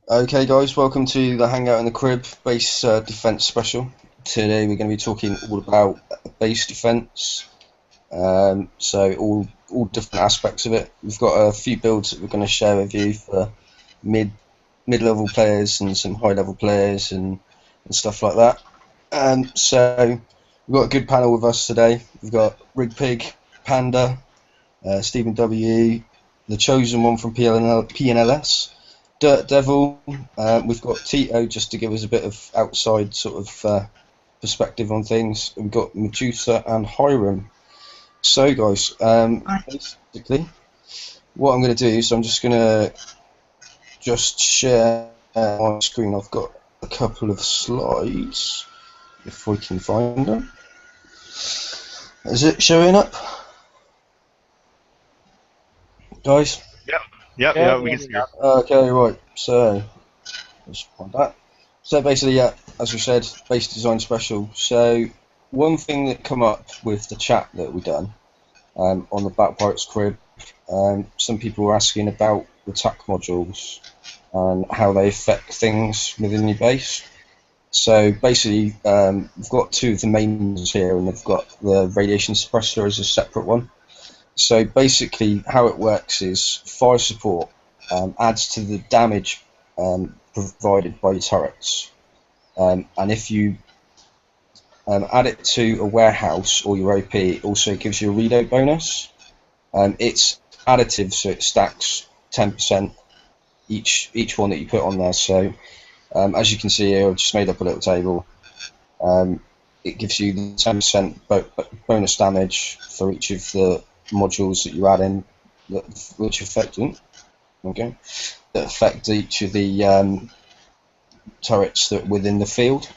Okay, guys, welcome to the Hangout in the Crib base defense special. Today we're going to be talking all about base defense, so all different aspects of it. We've got a few builds that we're going to share with you for mid mid level players and some high level players and stuff like that. So we've got a good panel with us today. We've got Rig Pig, Panda, Stephen W, the chosen one from PNLS. Dirt Devil, we've got Tito just to give us a bit of outside sort of perspective on things. We've got Medusa and Hiram. So, guys, basically, what I'm going to do is I'm just going to share my screen. I've got a couple of slides, if we can find them. Is it showing up, guys? Yep, yep, Yeah, yeah, we can see you. Okay, right. So, let's find that. So basically, yeah, as we said, base design special. So one thing that come up with the chat that we done on the Back Pirates Crib, some people were asking about the TAC modules and how they affect things within your base. So basically, we've got two of the main ones here, and they've got the radiation suppressor as a separate one. So basically, how it works is fire support adds to the damage provided by your turrets. And if you add it to a warehouse or your OP, it also gives you a reload bonus. It's additive, so it stacks 10% each one that you put on there. So as you can see here, I've just made up a little table. It gives you the 10% bonus damage for each of the modules that you add in, which affect them. Okay, that affect each of the turrets that within the field.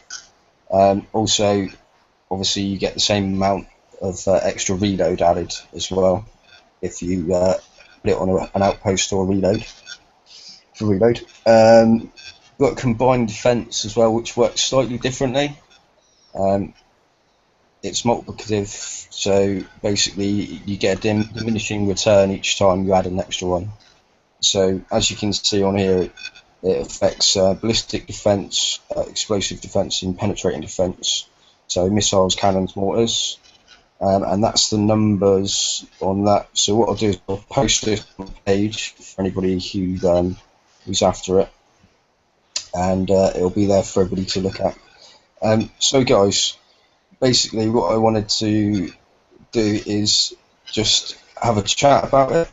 Also, obviously, you get the same amount of extra reload added as well if you put it on an outpost or a reload. For reload, got combined defense as well, which works slightly differently. It's multiplicative, so basically you get a diminishing return each time you add an extra one. So as you can see on here, it affects ballistic defense, explosive defense, and penetrating defense. So missiles, cannons, mortars, and that's the numbers on that. So what I'll do is I'll post this on the page for anybody who's after it, and it'll be there for everybody to look at. So guys, basically what I wanted to do is just have a chat about it.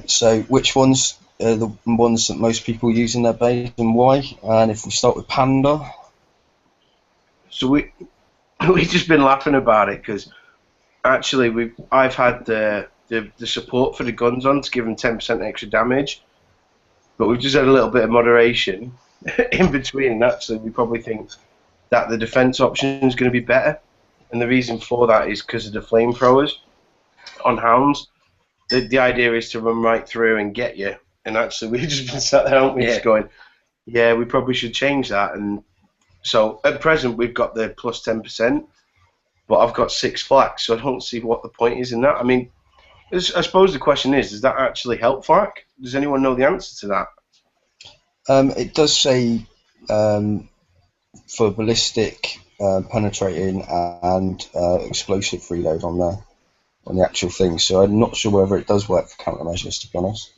So which ones are the ones that most people use in their base and why? And if we start with Panda. So we've just been laughing about it because actually I've had the support for the guns on to give them 10% extra damage, but we've just had a little bit of moderation in between. And actually, we probably think that the defense option is going to be better, and the reason for that is because of the flamethrowers on hounds. The idea is to run right through and get you. And actually, we've just been sat there, haven't we, just going, yeah, we probably should change that. And so at present, we've got the plus 10%, but I've got 6 flak, so I don't see what the point is in that. I mean, I suppose the question is, does that actually help flak? Does anyone know the answer to that? It does say for ballistic, penetrating, and explosive reload on the actual thing. So I'm not sure whether it does work for countermeasures, to be honest.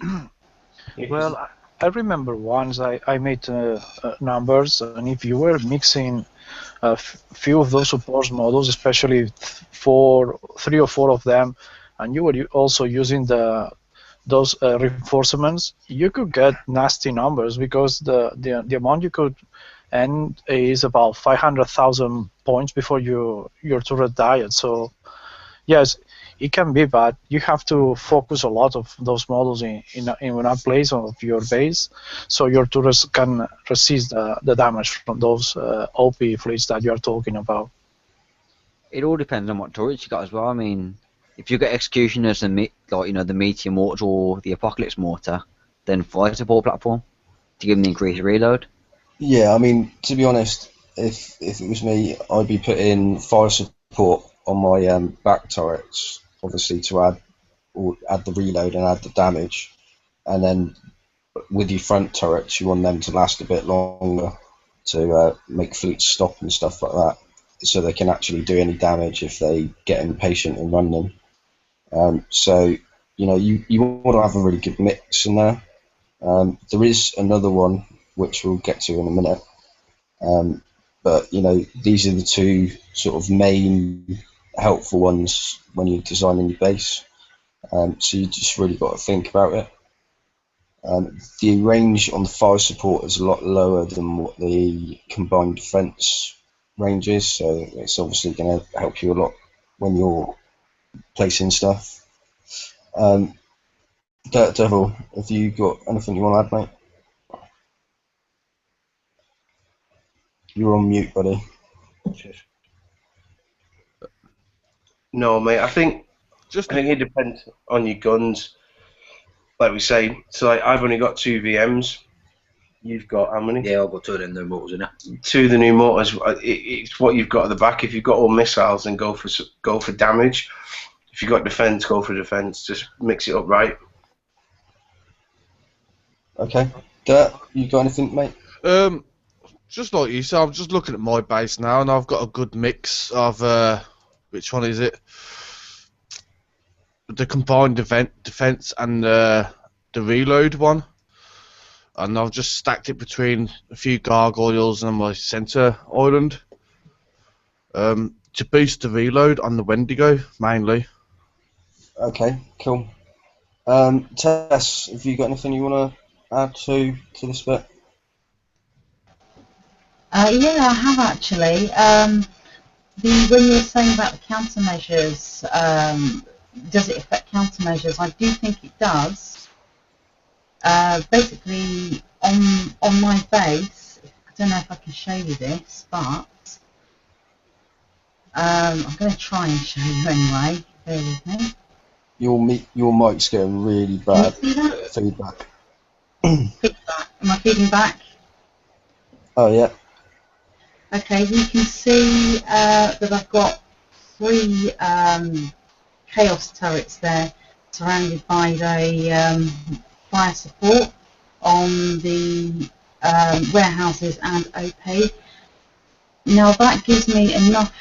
Well, I remember once I made numbers, and if you were mixing a few of those support models, especially three or four of them, and you were also using those reinforcements, you could get nasty numbers because the amount you could end is about 500,000 points before your turret died. So yes, it can be, but you have to focus a lot of those models in one place of your base, so your turrets can resist the damage from those OP fleets that you are talking about. It all depends on what turrets you got as well. I mean, if you get Executioners and the Meteor Mortar or the Apocalypse Mortar, then fire support platform to give them the increased reload. Yeah, I mean, to be honest, if it was me, I'd be putting fire support on my back turrets, obviously to add the reload and add the damage, and then with your front turrets, you want them to last a bit longer to make fleets stop and stuff like that, so they can actually do any damage if they get impatient and run them. So you want to have a really good mix in there. There is another one which we'll get to in a minute, but these are the two sort of main helpful ones when you're designing your base. So you just really got to think about it. The range on the fire support is a lot lower than what the combined defense range is, so it's obviously going to help you a lot when you're placing stuff. Dirt Devil, have you got anything you want to add, mate? You're on mute, buddy. No, mate. I think it depends on your guns. Like we say, so like I've only got 2 VMs. You've got how many? Yeah, I've got 2 of them new motors in it. 2 of the new motors. It's what you've got at the back. If you've got all missiles, then go for damage. If you've got defense, go for defense. Just mix it up right. Okay. Dirt, you got anything, mate? Just like you said, I'm just looking at my base now, and I've got a good mix of which one is it? The combined defense and the reload one, and I've just stacked it between a few gargoyles and my center island to boost the reload on the Wendigo mainly. Okay, cool. Tess, have you got anything you want to add to this bit? Yeah, I have actually. When you were saying about the countermeasures, does it affect countermeasures? I do think it does. Basically, on my base, I don't know if I can show you this, but I'm going to try and show you anyway. Bear with me. Your mic's getting really bad Can you see that? feedback. Feedback. Am I feeding back? Oh yeah. Okay, you can see that I've got 3 chaos turrets there, surrounded by the fire support on the warehouses and OP. Now that gives me enough.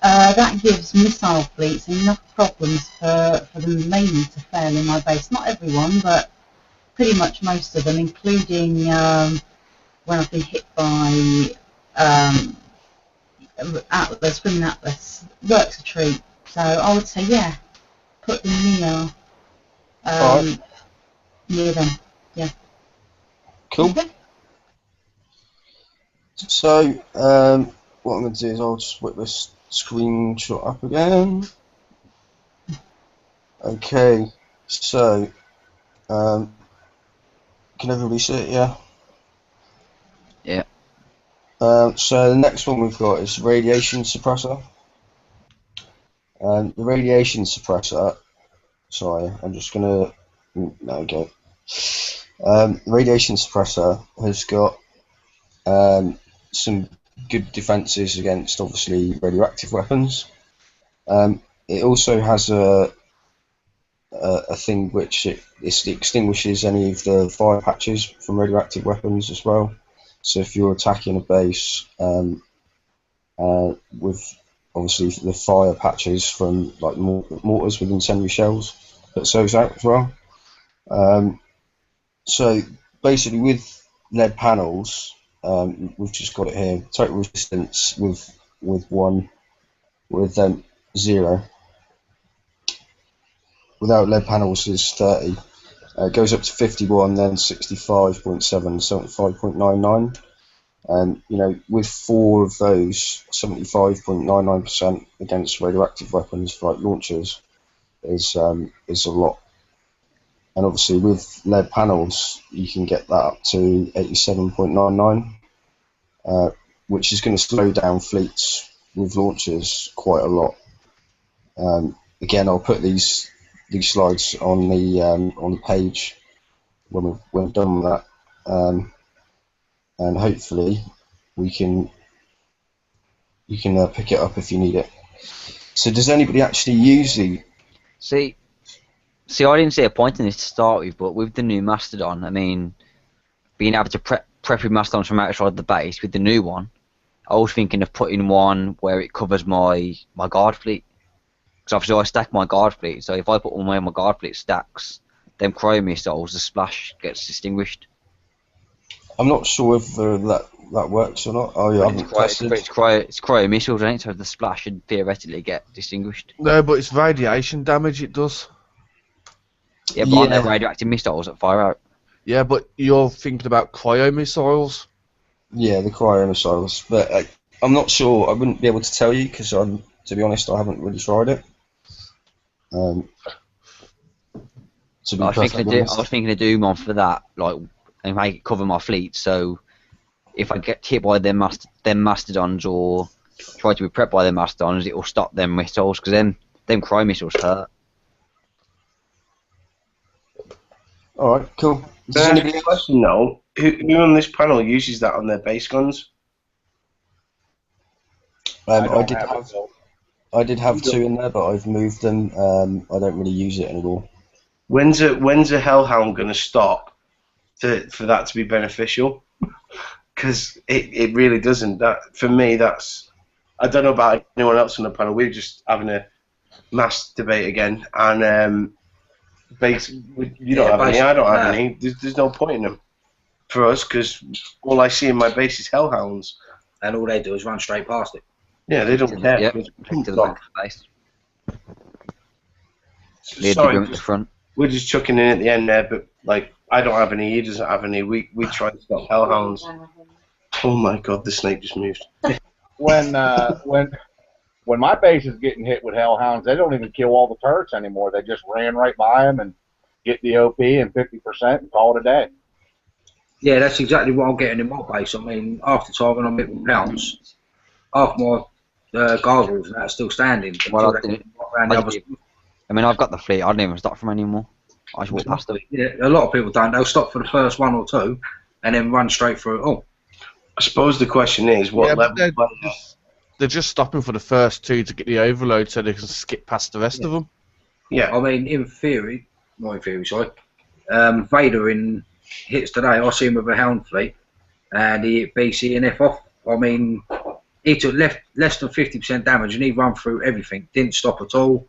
That gives missile fleets enough problems for them mainly to fail in my base. Not everyone, but pretty much most of them, including when I've been hit by Atlas, Screaming Atlas. Works a treat. So I would say, yeah, put them near them. Yeah. Cool. Okay. So, what I'm going to do is I'll just whip this screenshot up again. Okay, so, can everybody see it, yeah? Yeah. So the next one we've got is radiation suppressor. The radiation suppressor, sorry, I'm just going to, there we go. The radiation suppressor has got some good defences against, obviously, radioactive weapons. It also has a thing which it extinguishes any of the fire patches from radioactive weapons as well. So if you're attacking a base with obviously the fire patches from like mortars with incendiary shells, puts those out as well. So basically with lead panels, we've just got it here. Total resistance with 0. Without lead panels is 30. It goes up to 51, then 65.7, 75.99. And with 4 of those, 75.99% against radioactive weapons for like launchers is a lot. And obviously with lead panels, you can get that up to 87.99, which is going to slow down fleets with launchers quite a lot. Again, I'll put these slides on the page when we're done with that, and hopefully you can pick it up if you need it. So does anybody actually use the? See, I didn't see a point in this to start with, but with the new Mastodon, I mean, being able to prep with mastodons from outside the base with the new one, I was thinking of putting one where it covers my guard fleet. Because obviously I stack my guard fleet, so if I put one where my guard fleet stacks, them cryo missiles, the splash gets distinguished. I'm not sure if that works or not. Oh, yeah, I haven't tested. It's cryo missiles, ain't it? So the splash should theoretically get distinguished. No, but it's radiation damage it does. Yeah, but aren't Yeah. there radioactive missiles that fire out? Yeah, but you're thinking about cryo missiles. Yeah, the cryo missiles, but I'm not sure. I wouldn't be able to tell you because to be honest, I haven't really tried it. To be I was perfectly honest. thinking of doing one for that, like, and make it cover my fleet. So if I get hit by them mastodons or try to be prepped by them mastodons, it will stop them missiles because them cryo missiles hurt. All right, cool. Does There's anybody a question though. Who on this panel uses that on their base guns? I did have two in there, but I've moved them. I don't really use it anymore. When's a Hellhound going to stop for that to be beneficial? Because it really doesn't. That for me, that's, I don't know about anyone else on the panel. We're just having a mass debate again, and you don't have any, I don't have any. There's no point in them for us because all I see in my base is Hellhounds, and all they do is run straight past it. Yeah, they don't care. Yep. To the back of the base. Lead the grim to the front. We're just chucking in at the end there, but like I don't have any. He doesn't have any. We try to stop Hellhounds. Oh my God, the snake just moved. When my base is getting hit with Hellhounds, they don't even kill all the turrets anymore. They just ran right by them and get the OP and 50% and call it a day. Yeah, that's exactly what I'm getting in my base. I mean, after time when I'm hitting pounds, half my gargoyles and that's still standing. Well, I mean, I've got the fleet. I don't even stop from anymore. I just walk past them. Yeah, a lot of people don't. They'll stop for the first one or two, and then run straight through it all. I suppose the question is, what level? They're just stopping for the first two to get the overload, so they can skip past the rest of them. Yeah. I mean, in theory, not in theory, sorry. Vader in hits today. I see him with a Hound fleet, and he hit BC and F off. I mean, he took less than 50% damage, and he run through everything. Didn't stop at all.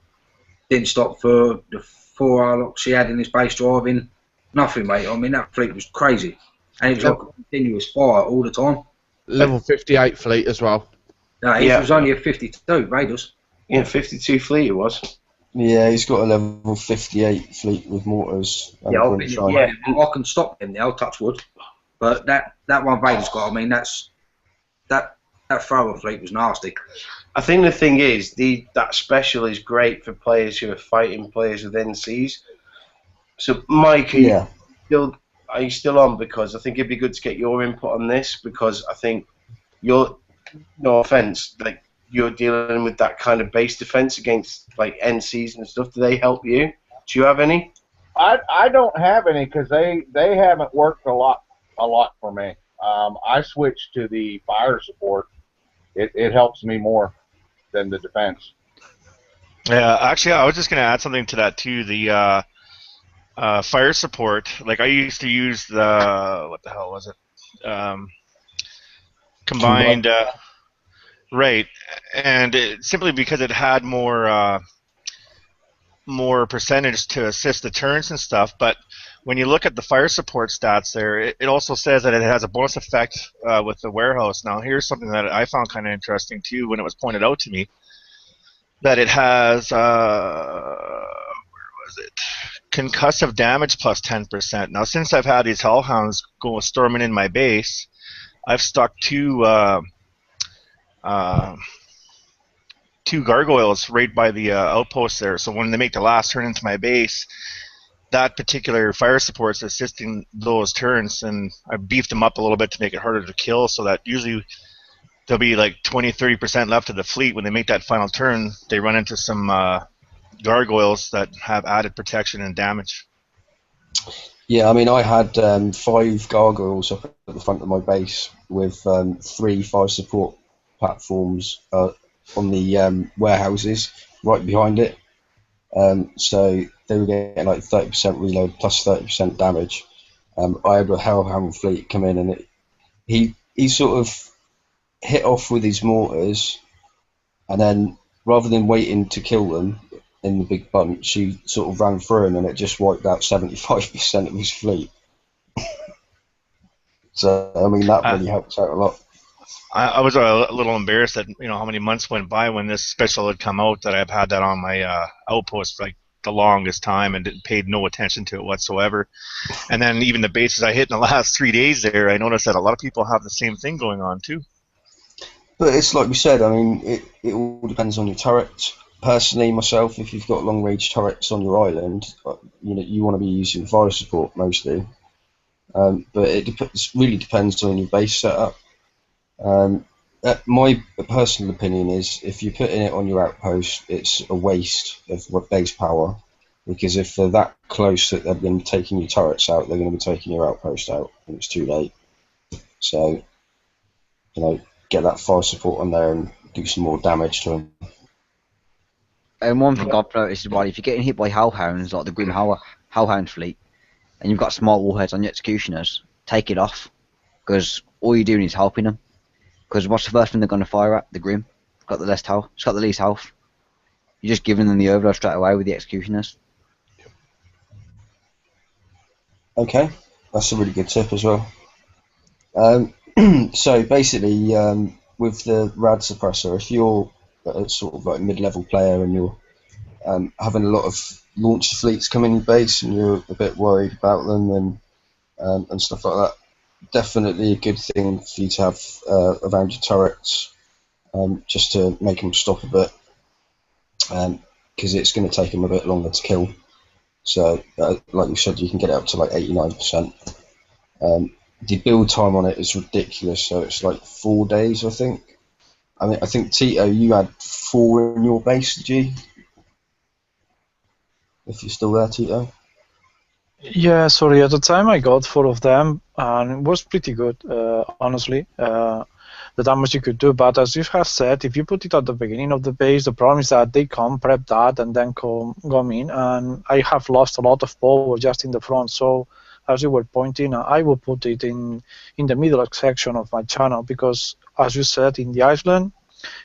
Didn't stop for the 4 Arlocks he had in his base driving. Nothing, mate. I mean, that fleet was crazy. And it was like a continuous fire all the time. Level 58 fleet as well. No, he was only a 52, Raiders. Yeah, 52 fleet it was. Yeah, he's got a level 58 fleet with mortars. And I can stop him now, touch wood. But that one Vader's got, I mean, that thrower fleet was nasty. I think the thing is, that special is great for players who are fighting players with NCs. So, Mike, are you still on? Because I think it'd be good to get your input on this, because I think no offense, like you're dealing with that kind of base defense against like NCs and stuff. Do they help you? Do you have any? I don't have any because they haven't worked a lot for me. I switched to the fire support. It helps me more than the defense. Yeah, actually, I was just going to add something to that too. The fire support, like I used to use the, what the hell was it? Combined, right, and simply because it had more percentage to assist the turns and stuff. But when you look at the fire support stats there, it also says that it has a bonus effect with the warehouse. Now, here's something that I found kind of interesting too when it was pointed out to me, that it has, where was it? Concussive damage plus 10%. Now, since I've had these hellhounds go storming in my base, I've stuck two gargoyles right by the outpost there. So when they make the last turn into my base, that particular fire support's assisting those turns, and I beefed them up a little bit to make it harder to kill, so that usually there'll be like 20-30% left of the fleet. When they make that final turn, they run into some gargoyles that have added protection and damage. Yeah, I mean, I had 5 gargoyles up at the front of my base with 3 fire support platforms on the warehouses right behind it. So they were getting like 30% reload plus 30% damage. I had a Hellhound fleet come in, and he sort of hit off with his mortars, and then rather than waiting to kill them in the big bunch, he sort of ran through them, and it just wiped out 75% of his fleet. So I mean that really helped out a lot. I was a little embarrassed that how many months went by when this special had come out that I've had that on my outpost for like the longest time and paid no attention to it whatsoever. And then even the bases I hit in the last 3 days there, I noticed that a lot of people have the same thing going on too. But it's like we said, I mean, it all depends on your turrets. Personally, myself, if you've got long range turrets on your island, you want to be using fire support mostly. But it really depends on your base setup. My personal opinion is if you're putting it on your outpost, it's a waste of base power, because if they're that close that they're going to be taking your turrets out, they're going to be taking your outpost out, and it's too late. So, get that fire support on there and do some more damage to them. And one thing I've noticed is, well, if you're getting hit by Hellhounds, like the Grim Hellhound fleet, and you've got small warheads on your executioners, take it off, because all you're doing is helping them. Because what's the first thing they're going to fire at? The Grim. It's got the least health. It's got the least health. You're just giving them the overload straight away with the executioners. Okay, that's a really good tip as well. So basically, with the rad suppressor, if you're a sort of like mid-level player and you're having a lot of launcher fleets come in your base and you're a bit worried about them and stuff like that, definitely a good thing for you to have around your turrets, just to make them stop a bit, because it's going to take them a bit longer to kill. So, like you said, you can get it up to like 89%. The build time on it is ridiculous, so it's like 4 days, I think. I mean, I think Tito, you had 4 in your base, did you? If you're still there, Tito. Yeah, sorry. At the time, I got 4 of them, and it was pretty good, honestly. The damage you could do, but as you have said, if you put it at the beginning of the base, the problem is that they come prep that and then come in, and I have lost a lot of power just in the front. So, as you were pointing, I will put it in the middle section of my channel, because, as you said, in the island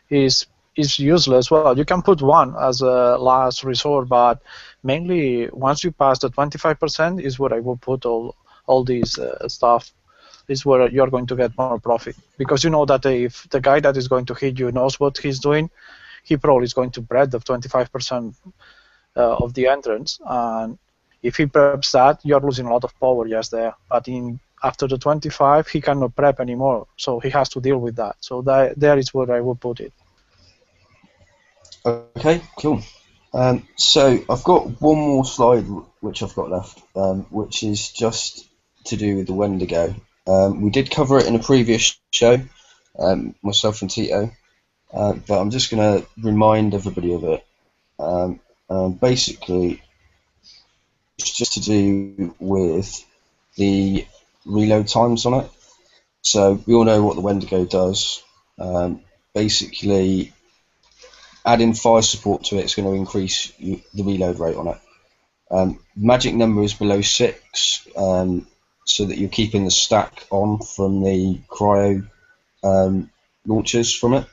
is useless. Well, you can put one as a last resort, but mainly once you pass the 25% is where I will put all these stuff. Is where you're going to get more profit, because you know that if the guy that is going to hit you knows what he's doing, he probably is going to bread the 25% of the entrance, and if he preps that, you're losing a lot of power just there. But after the 25, he cannot prep anymore, so he has to deal with that. So there is where I will put it. Okay, cool. So I've got one more slide which I've got left, which is just to do with the Wendigo. We did cover it in a previous show, myself and Tito, but I'm just going to remind everybody of it. Basically, it's just to do with the reload times on it. So we all know what the Wendigo does. Basically, adding fire support to it is going to increase the reload rate on it. Magic number is below 6, so that you're keeping the stack on from the cryo launchers from it.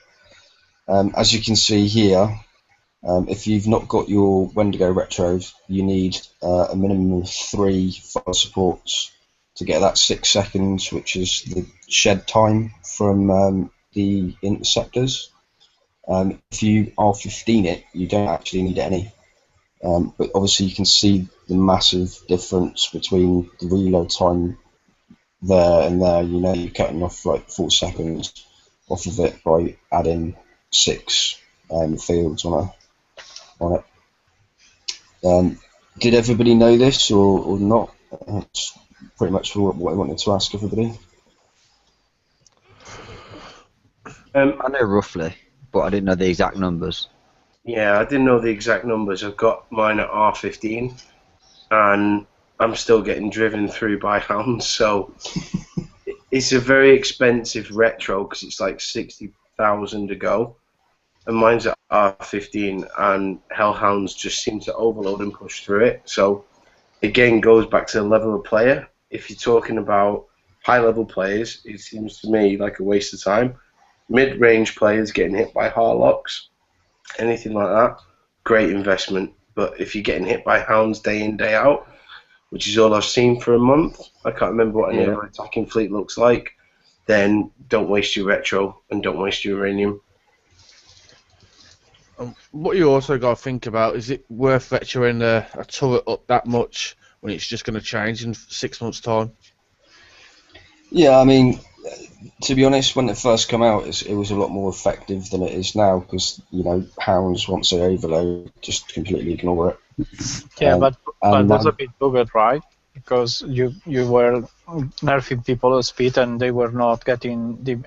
As you can see here, if you've not got your Wendigo retros, you need a minimum of 3 fire supports to get that 6 seconds, which is the shed time from the interceptors. If you R15 it, you don't actually need any. But obviously you can see the massive difference between the reload time there and there. You're cutting off like 4 seconds off of it by adding 6 fields on it. Did everybody know this or not? That's pretty much what I wanted to ask everybody. I know roughly, but I didn't know the exact numbers. Yeah, I didn't know the exact numbers. I've got mine at R15, and I'm still getting driven through by hounds, so it's a very expensive retro because it's like 60,000 a go, and mine's at R15, and hellhounds just seem to overload and push through it. So again, goes back to the level of player. if you're talking about high-level players, it seems to me like a waste of time. Mid-range players getting hit by Harlocks, anything like that, great investment. But if you're getting hit by hounds day in, day out, which is all I've seen for a month, I can't remember what any other attacking fleet looks like, then don't waste your retro and don't waste your uranium. What you also got to think about, is it worth retroing a turret up that much when it's just going to change in 6 months' time? Yeah, I mean, to be honest, when it first came out, it was a lot more effective than it is now because, hounds, once they overload, just completely ignore it. Yeah, but that's now- a bit bugged, right? Because you were nerfing people at speed and they were not getting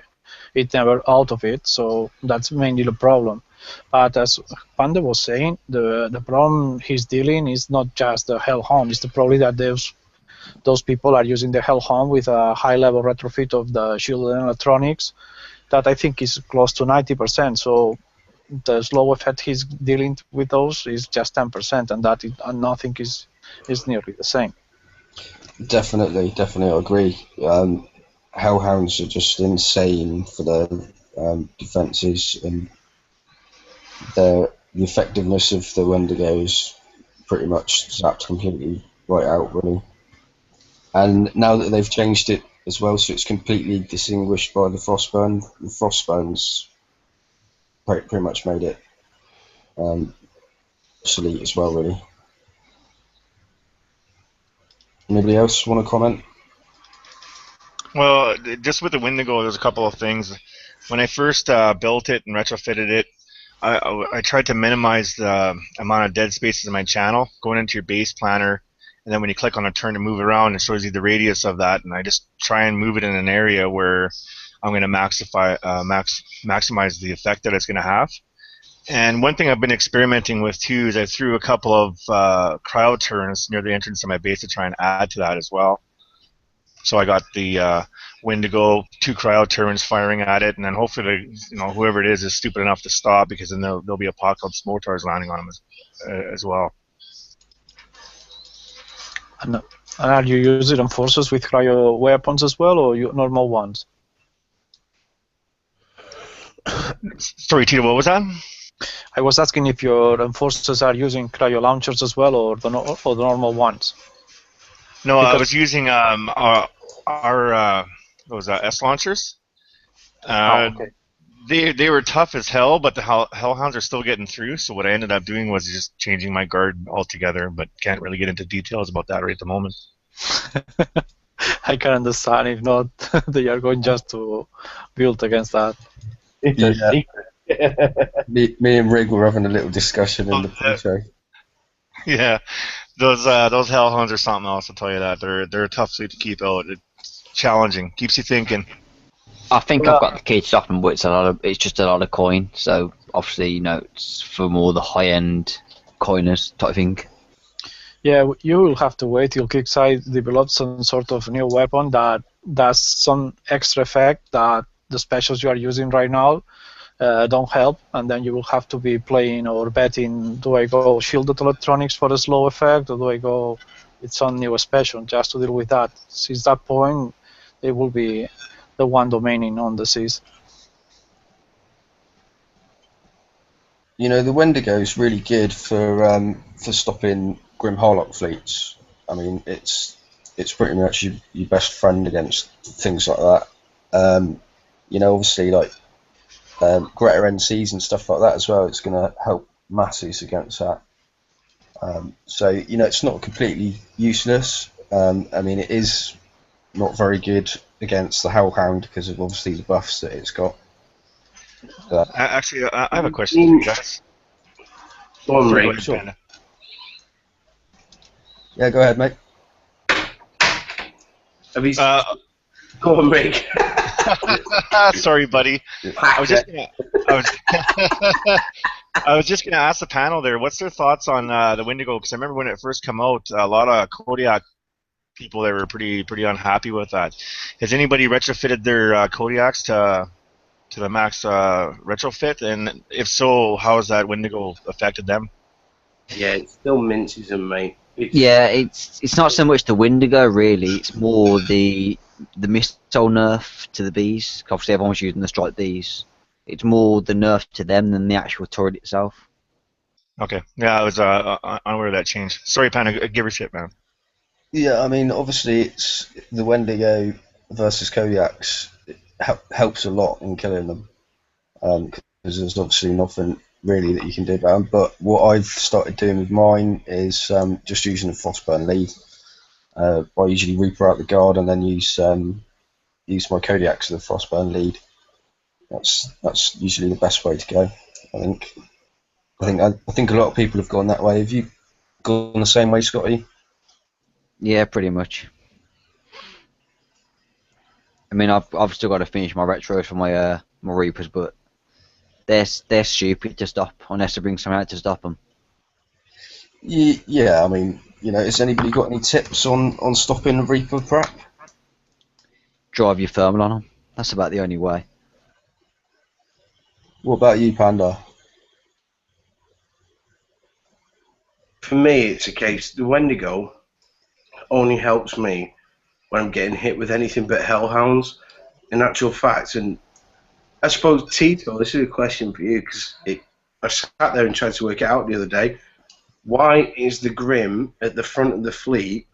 it never out of it, so that's mainly the problem. But as Panda was saying, the problem he's dealing is not just the Hellhound, it's the problem that those people are using the Hellhound with a high level retrofit of the shield and electronics that I think is close to 90%. So the slow effect he's dealing with those is just 10%, and that nothing is nearly the same. Definitely, I agree. Hellhounds are just insane for their defences, and the effectiveness of the Wendigos pretty much zapped completely right out, really. And now that they've changed it as well, so it's completely distinguished by the Frostburn, the Frostbones pretty much made it obsolete as well, really. Anybody else want to comment? Well, just with the Wendigo, there's a couple of things. When I first built it and retrofitted it, I tried to minimize the amount of dead spaces in my channel, going into your base planner, and then when you click on a turn to move around, it shows you the radius of that, and I just try and move it in an area where I'm going to maximize the effect that it's going to have. And one thing I've been experimenting with too is I threw a couple of cryo turns near the entrance of my base to try and add to that as well. So I got the Wendigo, 2 cryo turns firing at it, and then hopefully, whoever it is stupid enough to stop, because then there'll be apocalypse mortars landing on them as well. And are you using enforcers with cryo weapons as well, or normal ones? Sorry, Tito, what was that? I was asking if your enforcers are using cryo launchers as well, or the normal ones. No, I was using our those S launchers. Okay. They were tough as hell, but the Hellhounds are still getting through. So what I ended up doing was just changing my guard altogether, but can't really get into details about that right at the moment. I can understand. If not, they are going just to build against that. It's a secret. Me and Rig were having a little discussion in the pre-show. Yeah, those Hellhounds are something else. I'll tell you that. They're a tough fleet to keep out. It's challenging. Keeps you thinking. I think I've got the key to stop them, but it's just a lot of coin. So obviously, it's for more the high-end coiners type thing. Yeah, you will have to wait till Kickside develops some sort of new weapon that does some extra effect that the specials you are using right now don't help, and then you will have to be playing or betting, do I go shielded electronics for a slow effect, or do I go with some new special just to deal with that? Since that point, they will be the one domaining on the seas. The Wendigo is really good for stopping Grim Harlock fleets. I mean, it's pretty much your best friend against things like that. Obviously, like Greta NCs and stuff like that as well. It's going to help masses against that. So it's not completely useless. I mean, it is not very good against the Hellhound because of obviously the buffs that it's got. Actually, I have a question for you guys. Go on, Sorry, Rig. go ahead, Panda. Yeah, go ahead, mate. Go on, Rig. Sorry, buddy. I was just gonna ask the panel there. What's their thoughts on the Wendigo? Because I remember when it first came out, a lot of Kodiak people that were pretty unhappy with that. Has anybody retrofitted their Kodiaks to the max retrofit? And if so, how has that Wendigo affected them? Yeah, it still minces them, mate. Yeah, it's not so much the Wendigo really. It's more the missile nerf to the bees. Obviously, everyone's using the strike bees. It's more the nerf to them than the actual turret itself. Okay. Yeah, I was unaware of that change. Sorry, Panda. Give her shit, man. Yeah, I mean, obviously, it's the Wendigo versus Kodiaks. It helps a lot in killing them because there's obviously nothing really that you can do about them. But what I've started doing with mine is just using a frostburn lead. I usually Reaper out the guard and then use my Kodiaks as the frostburn lead. That's usually the best way to go. I think. I think a lot of people have gone that way. Have you gone the same way, Scotty? Yeah, pretty much. I mean, I've still got to finish my retros for my Reapers, but they're stupid to stop unless they bring something out to stop them. Yeah, I mean, has anybody got any tips on stopping a Reaper prep? Drive your thermal on them. That's about the only way. What about you, Panda? For me, it's a case. The Wendigo only helps me when I'm getting hit with anything but hellhounds. In actual fact, and I suppose Tito, this is a question for you because I sat there and tried to work it out the other day. Why is the Grim at the front of the fleet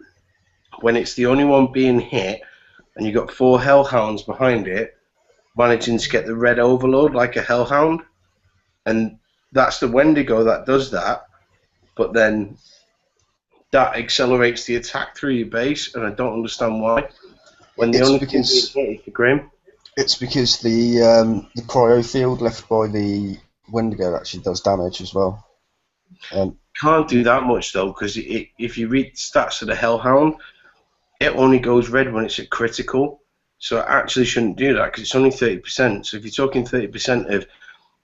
when it's the only one being hit, and you've got 4 hellhounds behind it, managing to get the red overload like a hellhound? And that's the Wendigo that does that, but then that accelerates the attack through your base, and I don't understand why. When the only thing being hit is the Grim. It's because the cryo field left by the Wendigo actually does damage as well. Can't do that much though, because if you read the stats of the Hellhound, it only goes red when it's at critical. So it actually shouldn't do that because it's only 30%. So if you're talking 30% of,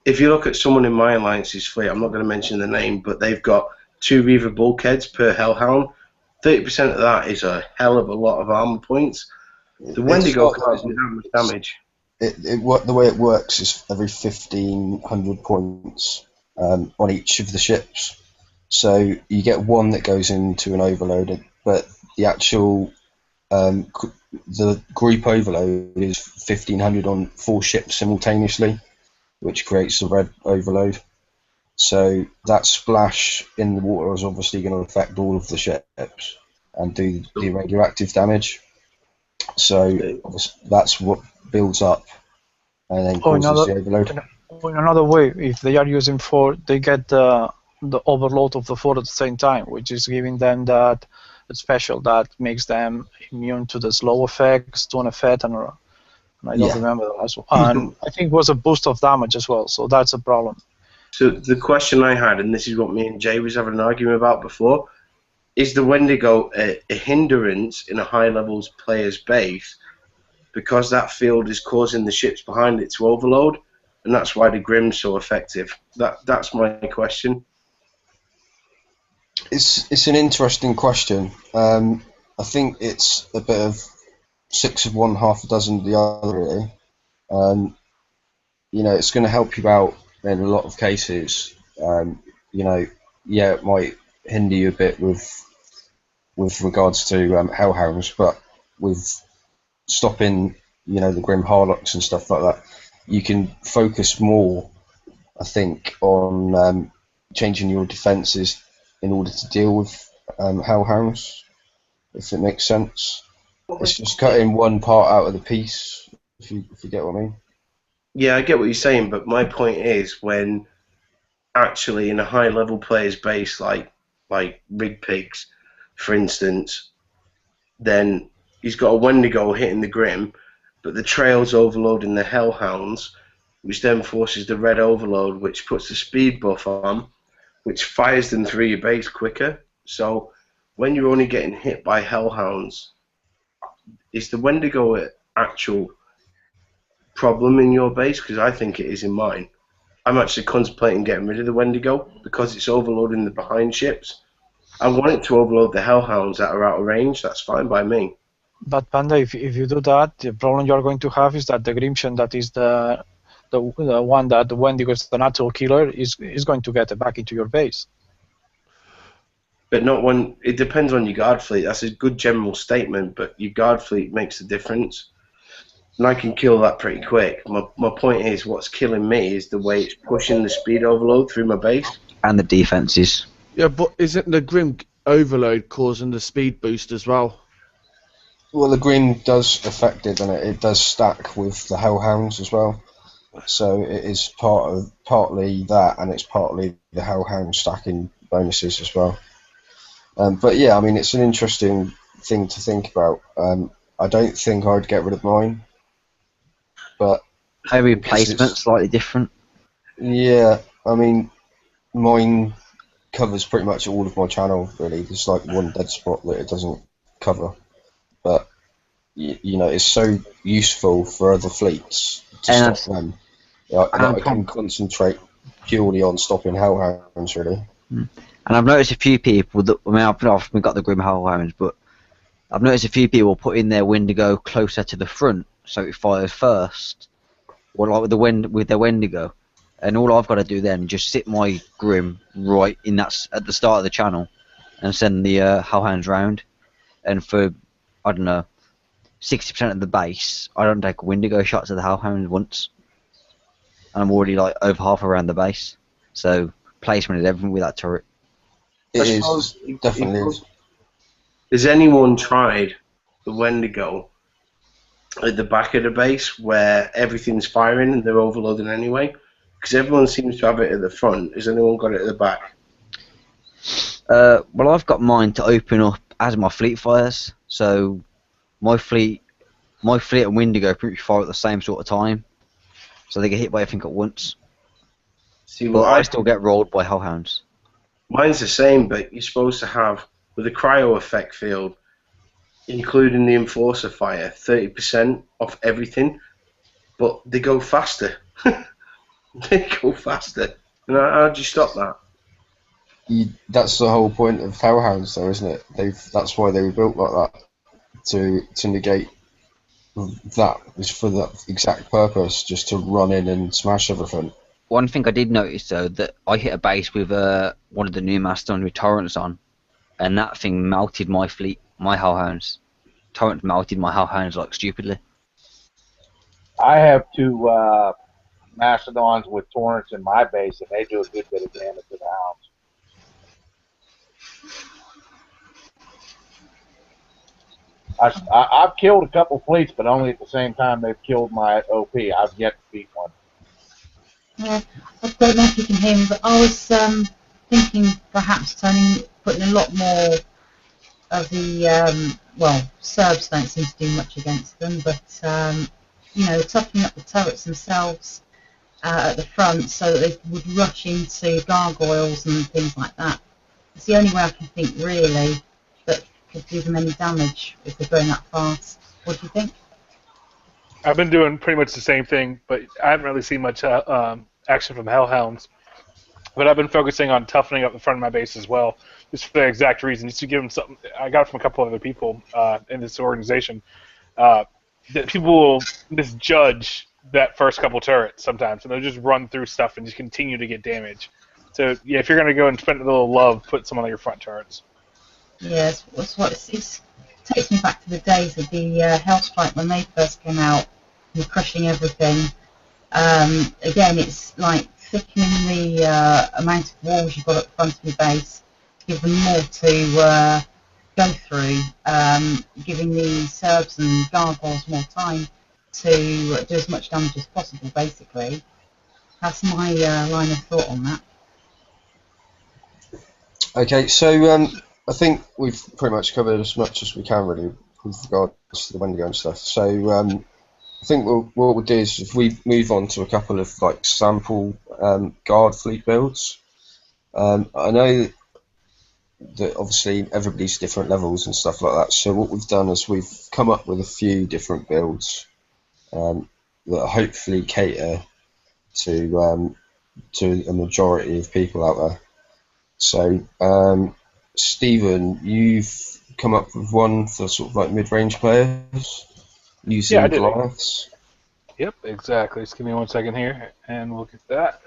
if you look at someone in my alliance's fleet, I'm not going to mention the name, but they've got 2 Reaver bulkheads per Hellhound. 30% of that is a hell of a lot of armor points. The Wendigo can't do that much damage. The way it works is every 1,500 points on each of the ships. So you get one that goes into an overload, but the actual the group overload is 1,500 on 4 ships simultaneously, which creates the red overload. So that splash in the water is obviously going to affect all of the ships and do the radioactive damage. So that's what builds up and then causes the overload. In another way, if they are using 4, they get the overload of the 4 at the same time, which is giving them that special that makes them immune to the slow effect, stun effect, and I don't remember the last one. And I think it was a boost of damage as well, so that's a problem. So the question I had, and this is what me and Jay was having an argument about before, is the Wendigo a hindrance in a high levels player's base because that field is causing the ships behind it to overload, and that's why the Grim's so effective? That's my question. It's an interesting question. I think it's a bit of 6 of one, half a dozen of the other, really. It's going to help you out in a lot of cases. It might hinder you a bit with regards to hellhounds, but with stopping, the Grim Harlocks and stuff like that, you can focus more, I think, on changing your defences in order to deal with hellhounds, if it makes sense. It's just cutting one part out of the piece, if you get what I mean. Yeah, I get what you're saying, but my point is when actually in a high level player's base like Rig Pigs, for instance, then he's got a Wendigo hitting the Grim, but the trail's overloading the Hellhounds, which then forces the red overload, which puts the speed buff on, which fires them through your base quicker. So when you're only getting hit by Hellhounds, is the Wendigo an actual problem in your base? Because I think it is in mine. I'm actually contemplating getting rid of the Wendigo because it's overloading the behind ships. I want it to overload the Hellhounds that are out of range. That's fine by me. But Panda, if you do that, the problem you are going to have is that the Grimshan, that is the one that the Wendigo is the natural killer, is going to get back into your base. but not one. It depends on your guard fleet. That's a good general statement, but your guard fleet makes a difference. And I can kill that pretty quick. My point is, what's killing me is the way it's pushing the speed overload through my base. And the defenses. Yeah, but isn't the Grim overload causing the speed boost as well? Well, the Grim does affect it, and it does stack with the Hellhounds as well. So it is partly that, and it's partly the Hellhound stacking bonuses as well. But yeah, I mean, it's an interesting thing to think about. I don't think I'd get rid of mine, but Every placement's slightly different. yeah, I mean, mine covers pretty much all of my channel, really. There's like one dead spot that it doesn't cover, but you know, it's so useful for other fleets to And stop them. That I can concentrate purely on stopping Hellhounds, really. And I've noticed a few people that, I mean, I've often got the Grim Hellhounds, but I've noticed a few people putting their Wendigo closer to the front so it fires first, or like with their Wendigo. And all I've got to do then is just sit my Grim right in that at the start of the channel, and send the Hellhounds round. And for, I don't know, 60% of the base, I don't take Wendigo shots at the Hellhounds once. And I'm already like over half around the base. So placement is everything with that turret. It is, definitely is. Has anyone tried the Wendigo at the back of the base where everything's firing and they're overloading anyway? Because everyone seems to have it at the front. Has anyone got it at the back? Well, I've got mine to open up as my fleet fires. So my fleet and Wendigo pretty fire at the same sort of time. So they get hit by everything at once. See, But I still get rolled by Hellhounds. Mine's the same, but you're supposed to have, with a cryo effect field, including the enforcer fire, 30% off everything, but they go faster. They go faster. And how'd you stop that? That's the whole point of Hellhounds, though, isn't it? That's why they were built like that, to negate that. Is for that exact purpose, just to run in and smash everything. One thing I did notice though, that I hit a base with one of the new Mastodon with torrents on, and that thing melted my fleet, my Hellhounds. Torrents melted my Hellhounds like stupidly. I have two Mastodons with torrents in my base, and they do a good bit of damage to the hounds. I've killed a couple fleets, but only at the same time they've killed my OP. I've yet to beat one. Yeah, I don't know if you can hear me, but I was thinking perhaps putting a lot more of the, well, Serbs don't seem to do much against them, but, you know, toughening up the turrets themselves at the front so that they would rush into gargoyles and things like that. It's the only way I can think, really, that could do them any damage if they're going that fast. What do you think? I've been doing pretty much the same thing, but I haven't really seen much action from Hellhounds. But I've been focusing on toughening up the front of my base as well, just for the exact reason, just to give them something. I got it from a couple other people in this organization. That people will misjudge that first couple turrets sometimes, and they'll just run through stuff and just continue to get damage. So yeah, if you're going to go and spend a little love, put some on your front turrets. Yes, it takes me back to the days of the Hellstrike when they first came out. You're crushing everything. Again, it's like thickening the amount of walls you've got at the front of your base, give them more to go through, giving the Serbs and Gargoyles more time to do as much damage as possible, basically. That's my line of thought on that. Okay, so I think we've pretty much covered as much as we can, really, with regards to the Wendigo and stuff. So I think what we'll do is, if we move on to a couple of like sample guard fleet builds. I know that obviously everybody's different levels and stuff like that. So what we've done is we've come up with a few different builds that hopefully cater to a majority of people out there. So Stephen, you've come up with one for sort of like mid-range players using Goliaths. Yep, exactly. Just give me 1 second here, and we'll get that.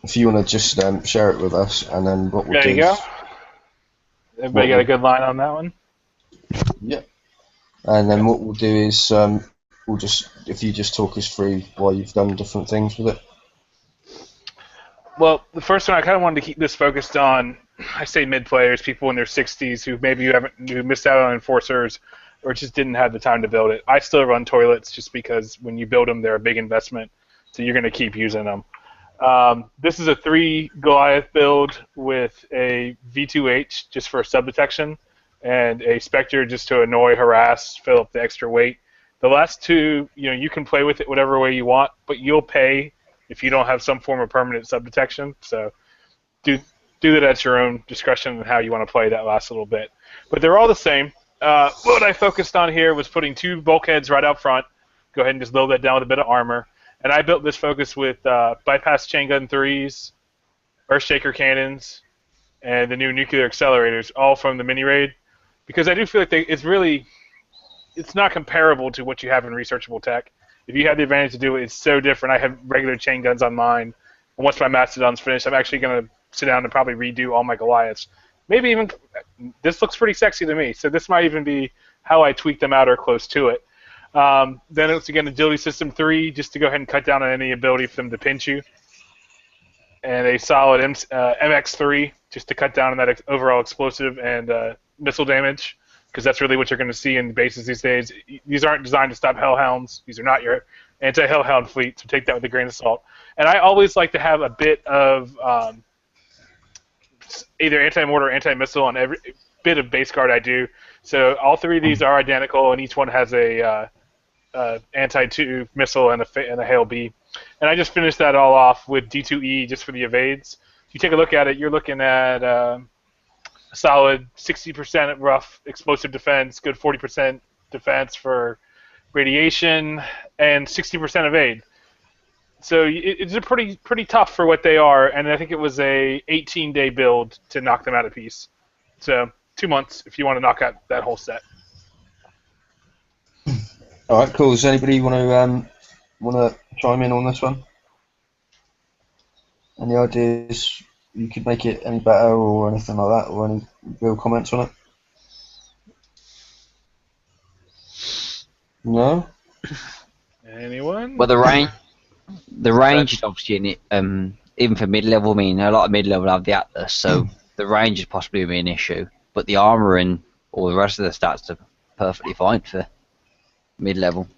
if you want to just share it with us, and then what we'll There do you go. is, Everybody got a good line on that one? yeah, and then what we'll do is we'll just, if you just talk us through why you've done different things with it. Well, the first one I kind of wanted to keep this focused on, I say mid players, people in their 60s who maybe who missed out on enforcers or just didn't have the time to build it. I still run toilets just because when you build them, they're a big investment, so you're going to keep using them. This is a 3 Goliath build with a V2H just for sub detection and a Spectre just to annoy, harass, fill up the extra weight. The last 2, you can play with it whatever way you want, but you'll pay if you don't have some form of permanent sub detection. So do that at your own discretion and how you want to play that last little bit. But they're all the same. What I focused on here was putting 2 bulkheads right out front. Go ahead and just load that down with a bit of armor. And I built this focus with bypass chain gun 3s, Earthshaker cannons, and the new nuclear accelerators, all from the mini raid, because I do feel like it's not comparable to what you have in researchable tech. If you have the advantage to do it, it's so different. I have regular chain guns on mine, and once my Mastodon's finished, I'm actually going to sit down and probably redo all my Goliaths. Maybe even, this looks pretty sexy to me, so this might even be how I tweak them out or close to it. Then it's again Agility System 3, just to go ahead and cut down on any ability for them to pinch you. And a solid MX3, just to cut down on that overall explosive and missile damage, because that's really what you're going to see in bases these days. These aren't designed to stop Hellhounds. These are not your anti-Hellhound fleet, so take that with a grain of salt. And I always like to have a bit of either anti-mortar or anti-missile on every bit of base guard I do. So all 3 of these are identical, and each one has a anti-2 missile and a Hail B. And I just finished that all off with D2E just for the evades. If you take a look at it, you're looking at a solid 60% rough explosive defense, good 40% defense for radiation, and 60% evade. So it's a pretty tough for what they are, and I think it was a 18-day build to knock them out of piece. So 2 months if you want to knock out that whole set. All right, cool. Does anybody want to chime in on this one? Any ideas you could make it any better or anything like that, or any real comments on it? No? Anyone? Well, the range is obviously in it, even for mid-level. I mean, a lot of mid-level have the Atlas, so the range is possibly be an issue. But the armor and all the rest of the stats are perfectly fine for mid-level.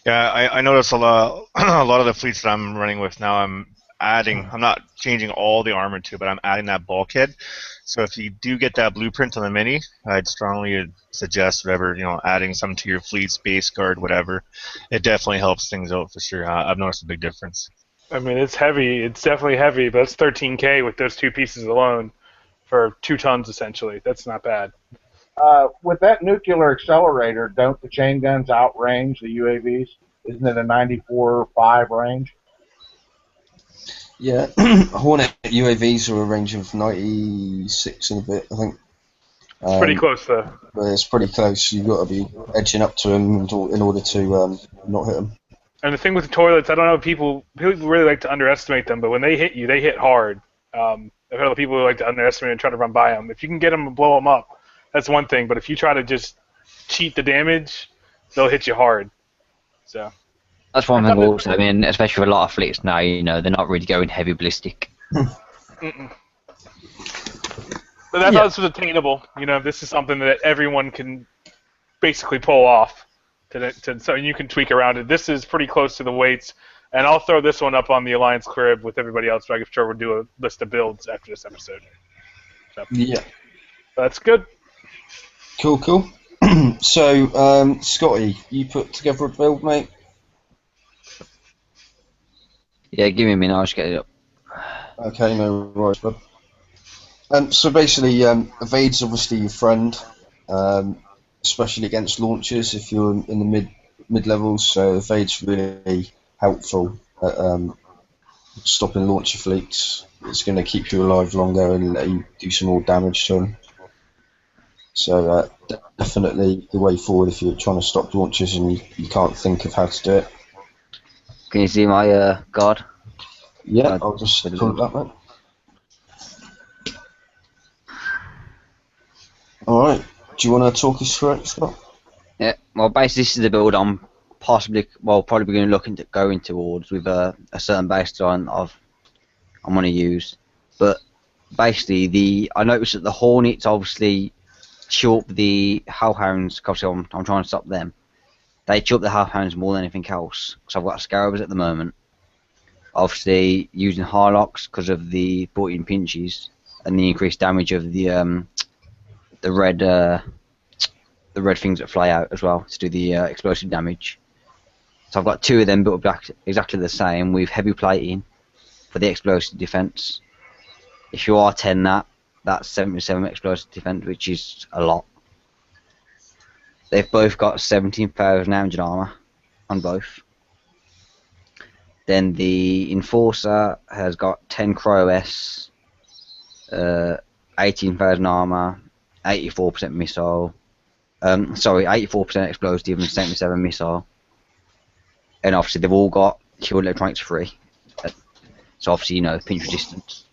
Yeah, I notice a lot of the fleets that I'm running with now, I'm not changing all the armor to, but I'm adding that bulkhead. So if you do get that blueprint on the mini, I'd strongly suggest adding some to your fleet's base guard, whatever. It definitely helps things out for sure. I've noticed a big difference. I mean, it's heavy. It's definitely heavy, but it's 13K with those 2 pieces alone for 2 tons, essentially. That's not bad. With that nuclear accelerator, don't the chain guns outrange the UAVs? Isn't it a 94.5 range? Yeah, Hornet UAVs are a range of 96 and a bit, I think. It's pretty close, though. But it's pretty close. You've got to be edging up to them in order to not hit them. And the thing with the toilets, I don't know, people really like to underestimate them, but when they hit you, they hit hard. I've heard of people who like to underestimate and try to run by them. If you can get them and blow them up, that's one thing. But if you try to just cheat the damage, they'll hit you hard. So that's one thing also. I mean, especially with a lot of fleets now, they're not really going heavy ballistic. But that's also attainable. This is something that everyone can basically pull off. So you can tweak around it. This is pretty close to the weights, and I'll throw this one up on the Alliance crib with everybody else. So I'm sure we'll do a list of builds after this episode. So, yeah, that's good. Cool. So, Scotty, you put together a build, mate? Yeah, give me a minute. I'll just get it up. Okay, no worries, bud. So basically, evade's obviously your friend, especially against launchers if you're in the mid levels. So evade's really helpful at stopping launcher fleets. It's going to keep you alive longer and let you do some more damage to them. So definitely the way forward if you're trying to stop launchers and you can't think of how to do it. Can you see my guard? Yeah, I'll just with a pull little- it up, mate. Alright, do you want to talk us through it, Scott? Yeah, well, basically, this is the build I'm probably going to look into going towards with a certain base design I'm going to use. But basically, I noticed that the Hornets obviously chew up the Hellhounds, because I'm trying to stop them. They chew up the Hellhounds more than anything else, because I've got Scarabs at the moment. Obviously, using Harlocks because of the built-in pinches and the increased damage of the red the red things that fly out as well to do the explosive damage. So I've got two of them built up exactly the same with heavy plating for the explosive defense. If you are 10 that's 77 explosive defense, which is a lot. They've both got 17,800 armor on both. Then the Enforcer has got 10 Cryo S, 18,000 armor, 84% missile. 84% explosive and 77 missile. And obviously they've all got shield electronics free. So obviously, pinch resistance.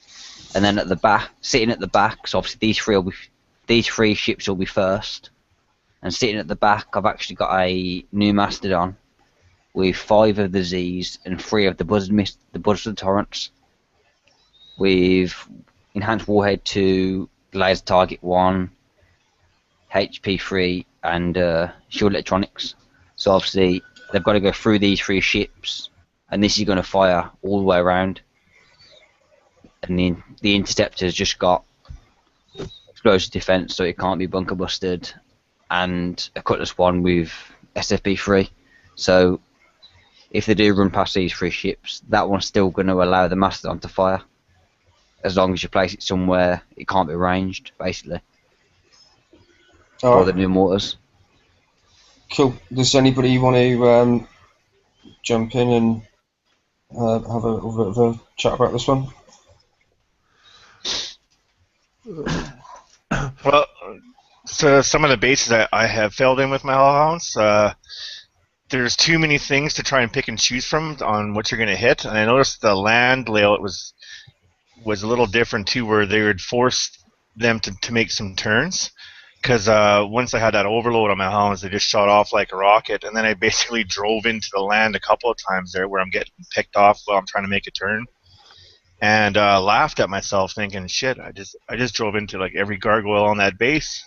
And then at the back, sitting at the back, so obviously these three ships will be first. And sitting at the back, I've actually got a new Mastodon with 5 of the Z's and 3 of the Buzzard Torrents. With enhanced warhead 2, laser target 1, HP 3, and shield electronics. So obviously they've got to go through these 3 ships, and this is going to fire all the way around. And the Interceptor's just got explosive defense, so it can't be bunker busted, and a Cutlass 1 with SFP 3. So if they do run past these 3 ships, that one's still going to allow the Mastodon to fire, as long as you place it somewhere it can't be ranged, basically. For the new mortars. Cool. Does anybody want to jump in and have a little bit of a chat about this one? Well, so some of the bases I have filled in with my Hellhounds, there's too many things to try and pick and choose from on what you're going to hit. And I noticed the land layout was a little different too, where they would force them to make some turns. Because once I had that overload on my hounds, they just shot off like a rocket, and then I basically drove into the land a couple of times there where I'm getting picked off while I'm trying to make a turn, and laughed at myself thinking, shit, I just drove into like every gargoyle on that base.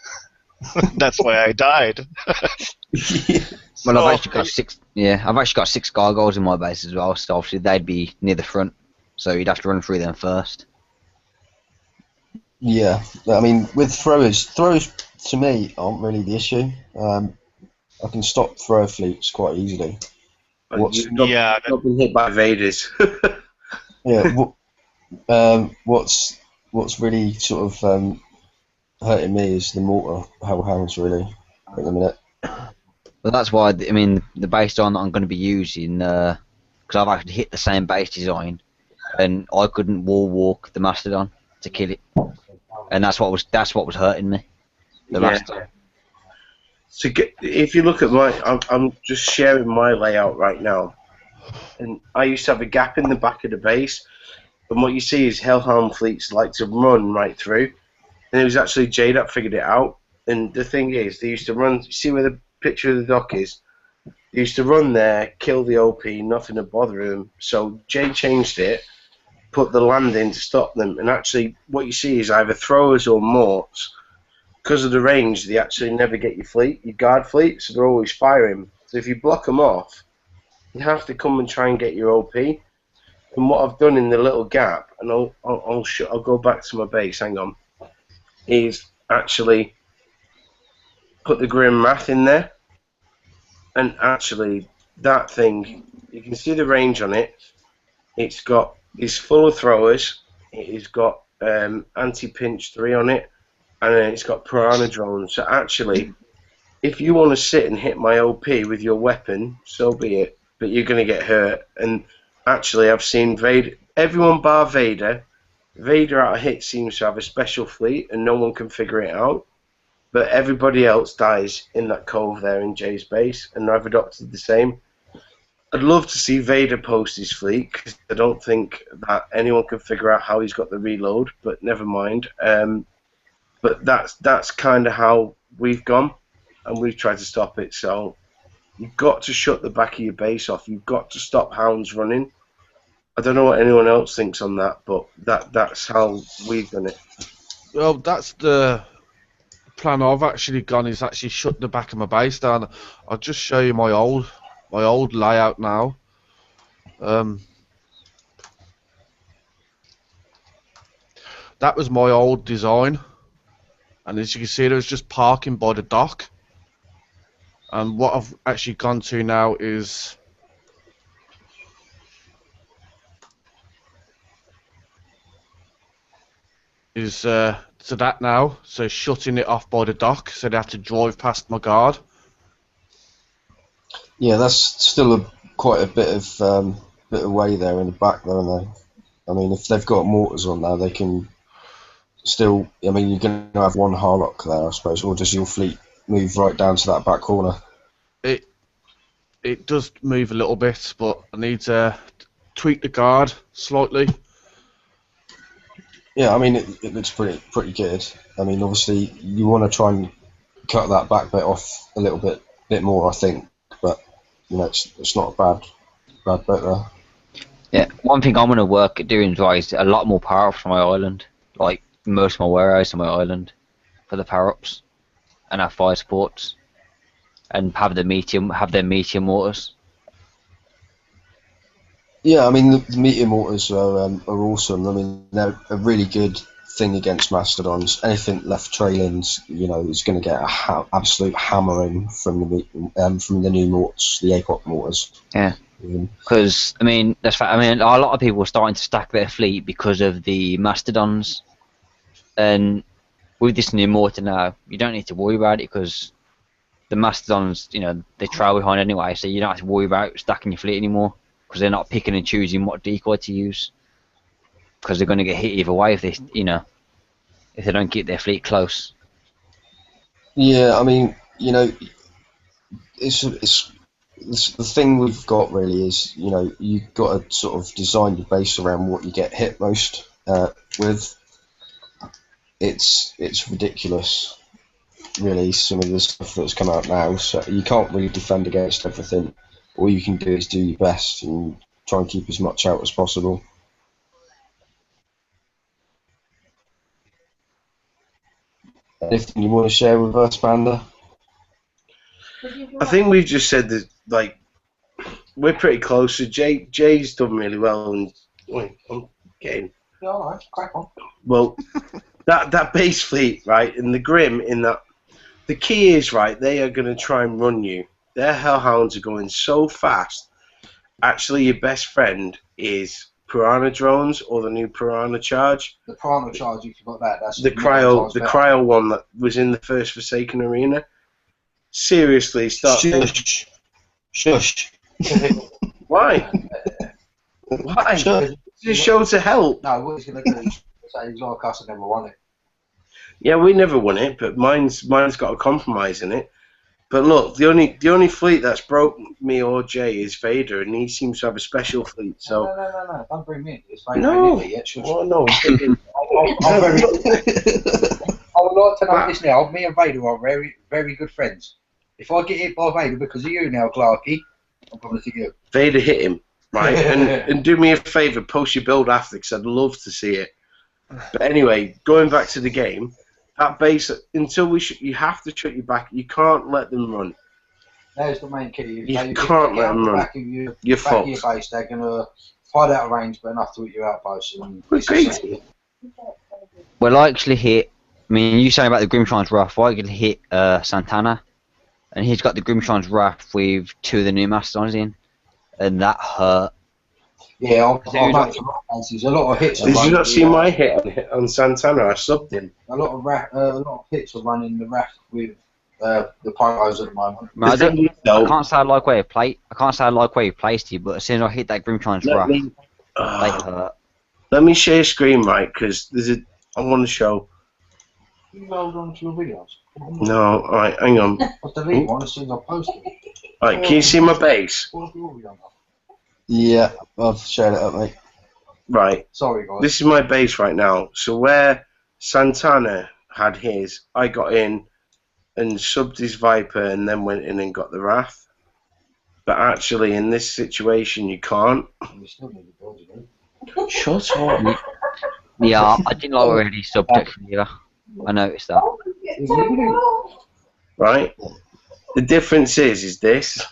That's why I died. Well, I've actually got 6. Yeah, I've actually got 6 gargoyles in my base as well, so obviously they'd be near the front, so you'd have to run through them first. Yeah, I mean, with throwers to me aren't really the issue. I can stop thrower fleets quite easily. You've not been hit by Vaders. Yeah. What's really sort of hurting me is the mortar hellhounds really at the minute. But that's why the base design that I'm going to be using, because I've actually hit the same base design, and I couldn't wall walk the Mastodon to kill it, and that's what was hurting me. Mastodon. So if you look at I'm just sharing my layout right now, and I used to have a gap in the back of the base, and what you see is Hellhound fleets like to run right through, and it was actually Jay that figured it out. And the thing is, they used to run. See where the picture of the dock is? They used to run there, kill the OP, nothing to bother them. So Jay changed it, put the land in to stop them, and actually what you see is either throwers or morts. Because of the range, they actually never get your guard fleet, so they're always firing. So if you block them off, you have to come and try and get your OP. And what I've done in the little gap, and I'll go back to my base, hang on, is actually put the Grim Wrath in there. And actually, that thing, you can see the range on it. It's full of throwers. It's got anti-pinch 3 on it. And then it's got piranha drones. So actually, if you want to sit and hit my OP with your weapon, so be it. But you're going to get hurt. And actually, I've seen everyone bar Vader. Vader out of hit seems to have a special fleet, and no one can figure it out. But everybody else dies in that cove there in Jay's base, and I've adopted the same. I'd love to see Vader post his fleet, because I don't think that anyone can figure out how he's got the reload, but never mind. But that's kind of how we've gone, and we've tried to stop it. So you've got to shut the back of your base off. You've got to stop hounds running. I don't know what anyone else thinks on that, but that's how we've done it. Well, that's the plan I've actually gone, is actually shut the back of my base down. I'll just show you my old layout now. That was my old design, and as you can see, there was just parking by the dock. And what I've actually gone to now is to that now, so shutting it off by the dock, so they have to drive past my guard. Yeah, that's still quite a bit of way there in the back, though, aren't they? I mean, if they've got mortars on there, they can still. I mean, you're going to have one Harlock there, I suppose, or does your fleet move right down to that back corner? It does move a little bit, but I need to tweak the guard slightly. Yeah, I mean, it looks pretty good. I mean, obviously, you want to try and cut that back bit off a little bit more, I think. But you know, it's not a bad bit there. Yeah, one thing I'm going to work at doing is a lot more power-ups for my island. Like, most of my warehouse on my island for the power-ups. And have fire supports. And have their meteor mortars. Yeah, I mean, the meteor mortars are awesome. I mean, they're a really good thing against mastodons. Anything left trailing, you know, is going to get a absolute hammering from the new mortars, the APOC mortars. Yeah. Because I mean, a lot of people are starting to stack their fleet because of the mastodons, and with this new mortar now, you don't need to worry about it because the mastodons, you know, they trail behind anyway, so you don't have to worry about stacking your fleet anymore because they're not picking and choosing what decoy to use because they're going to get hit either way if they, you know, if they don't keep their fleet close. Yeah, I mean, you know, it's the thing we've got really is, you know, you've got to sort of design your base around what you get hit most with. It's ridiculous, really, some of the stuff that's come out now. So you can't really defend against everything. All you can do is do your best and try and keep as much out as possible. Anything you want to share with us, Panda? I think we've just said that, like, we're pretty close. So Jay's done really well, and I'm getting. Yeah, all right, crack on. Well, that base fleet, right, and the Grim in that. The key is, right, they are going to try and run you. Their hellhounds are going so fast. Actually, your best friend is Piranha drones or the new Piranha charge. The Piranha charge, if you've got that, that's The cryo one that was in the first Forsaken arena. Seriously, start. Shush. Why? Why? Just show to help. No, what he's going to do is say he's like us and never won it. Yeah, we never won it, but mine's got a compromise in it. But look, the only fleet that's broke me or Jay is Vader, and he seems to have a special fleet. So No, don't bring me into this. Vader no, ain't yet. Shush. well, no. I would like to know this now. Me and Vader are very, very good friends. If I get hit by Vader because of you now, Clarky, I'm coming to you. Vader hit him, right? and do me a favour, post your build after, because I'd love to see it. But anyway, going back to the game, that base, until you have to shut your back. You can't let them run. There's the main key. You can't let them run. You're fucked. Your base, they're going to hide out of range, but enough to hit your outpost. Well, I actually hit. I mean, you saying about the Grimshine's Wrath, I could hit Santana, and he's got the Grimshine's Wrath with 2 of the new Mastodons in, and that hurt. Yeah, I've had a lot of hits. Did you not see my hit on Santana? I subbed him. A lot of hits are running the Wrath with the Pyros at the moment. I can't say I like where he placed you, but as soon as I hit that Grimshine's Wrath, they hurt. Let me share screen, right? Because I want to show. You hold on to your videos. No, alright, hang on. I'll delete one as soon as I post it. Alright, can you see my base? Yeah, I've shared it up, mate. Right. Sorry, guys. This is my base right now. So where Santana had his, I got in and subbed his Viper and then went in and got the Wrath. But actually, in this situation, you can't. We still need a dodge, don't Shut up. Yeah, I didn't like already subtext either. I noticed that. Right? The difference is this.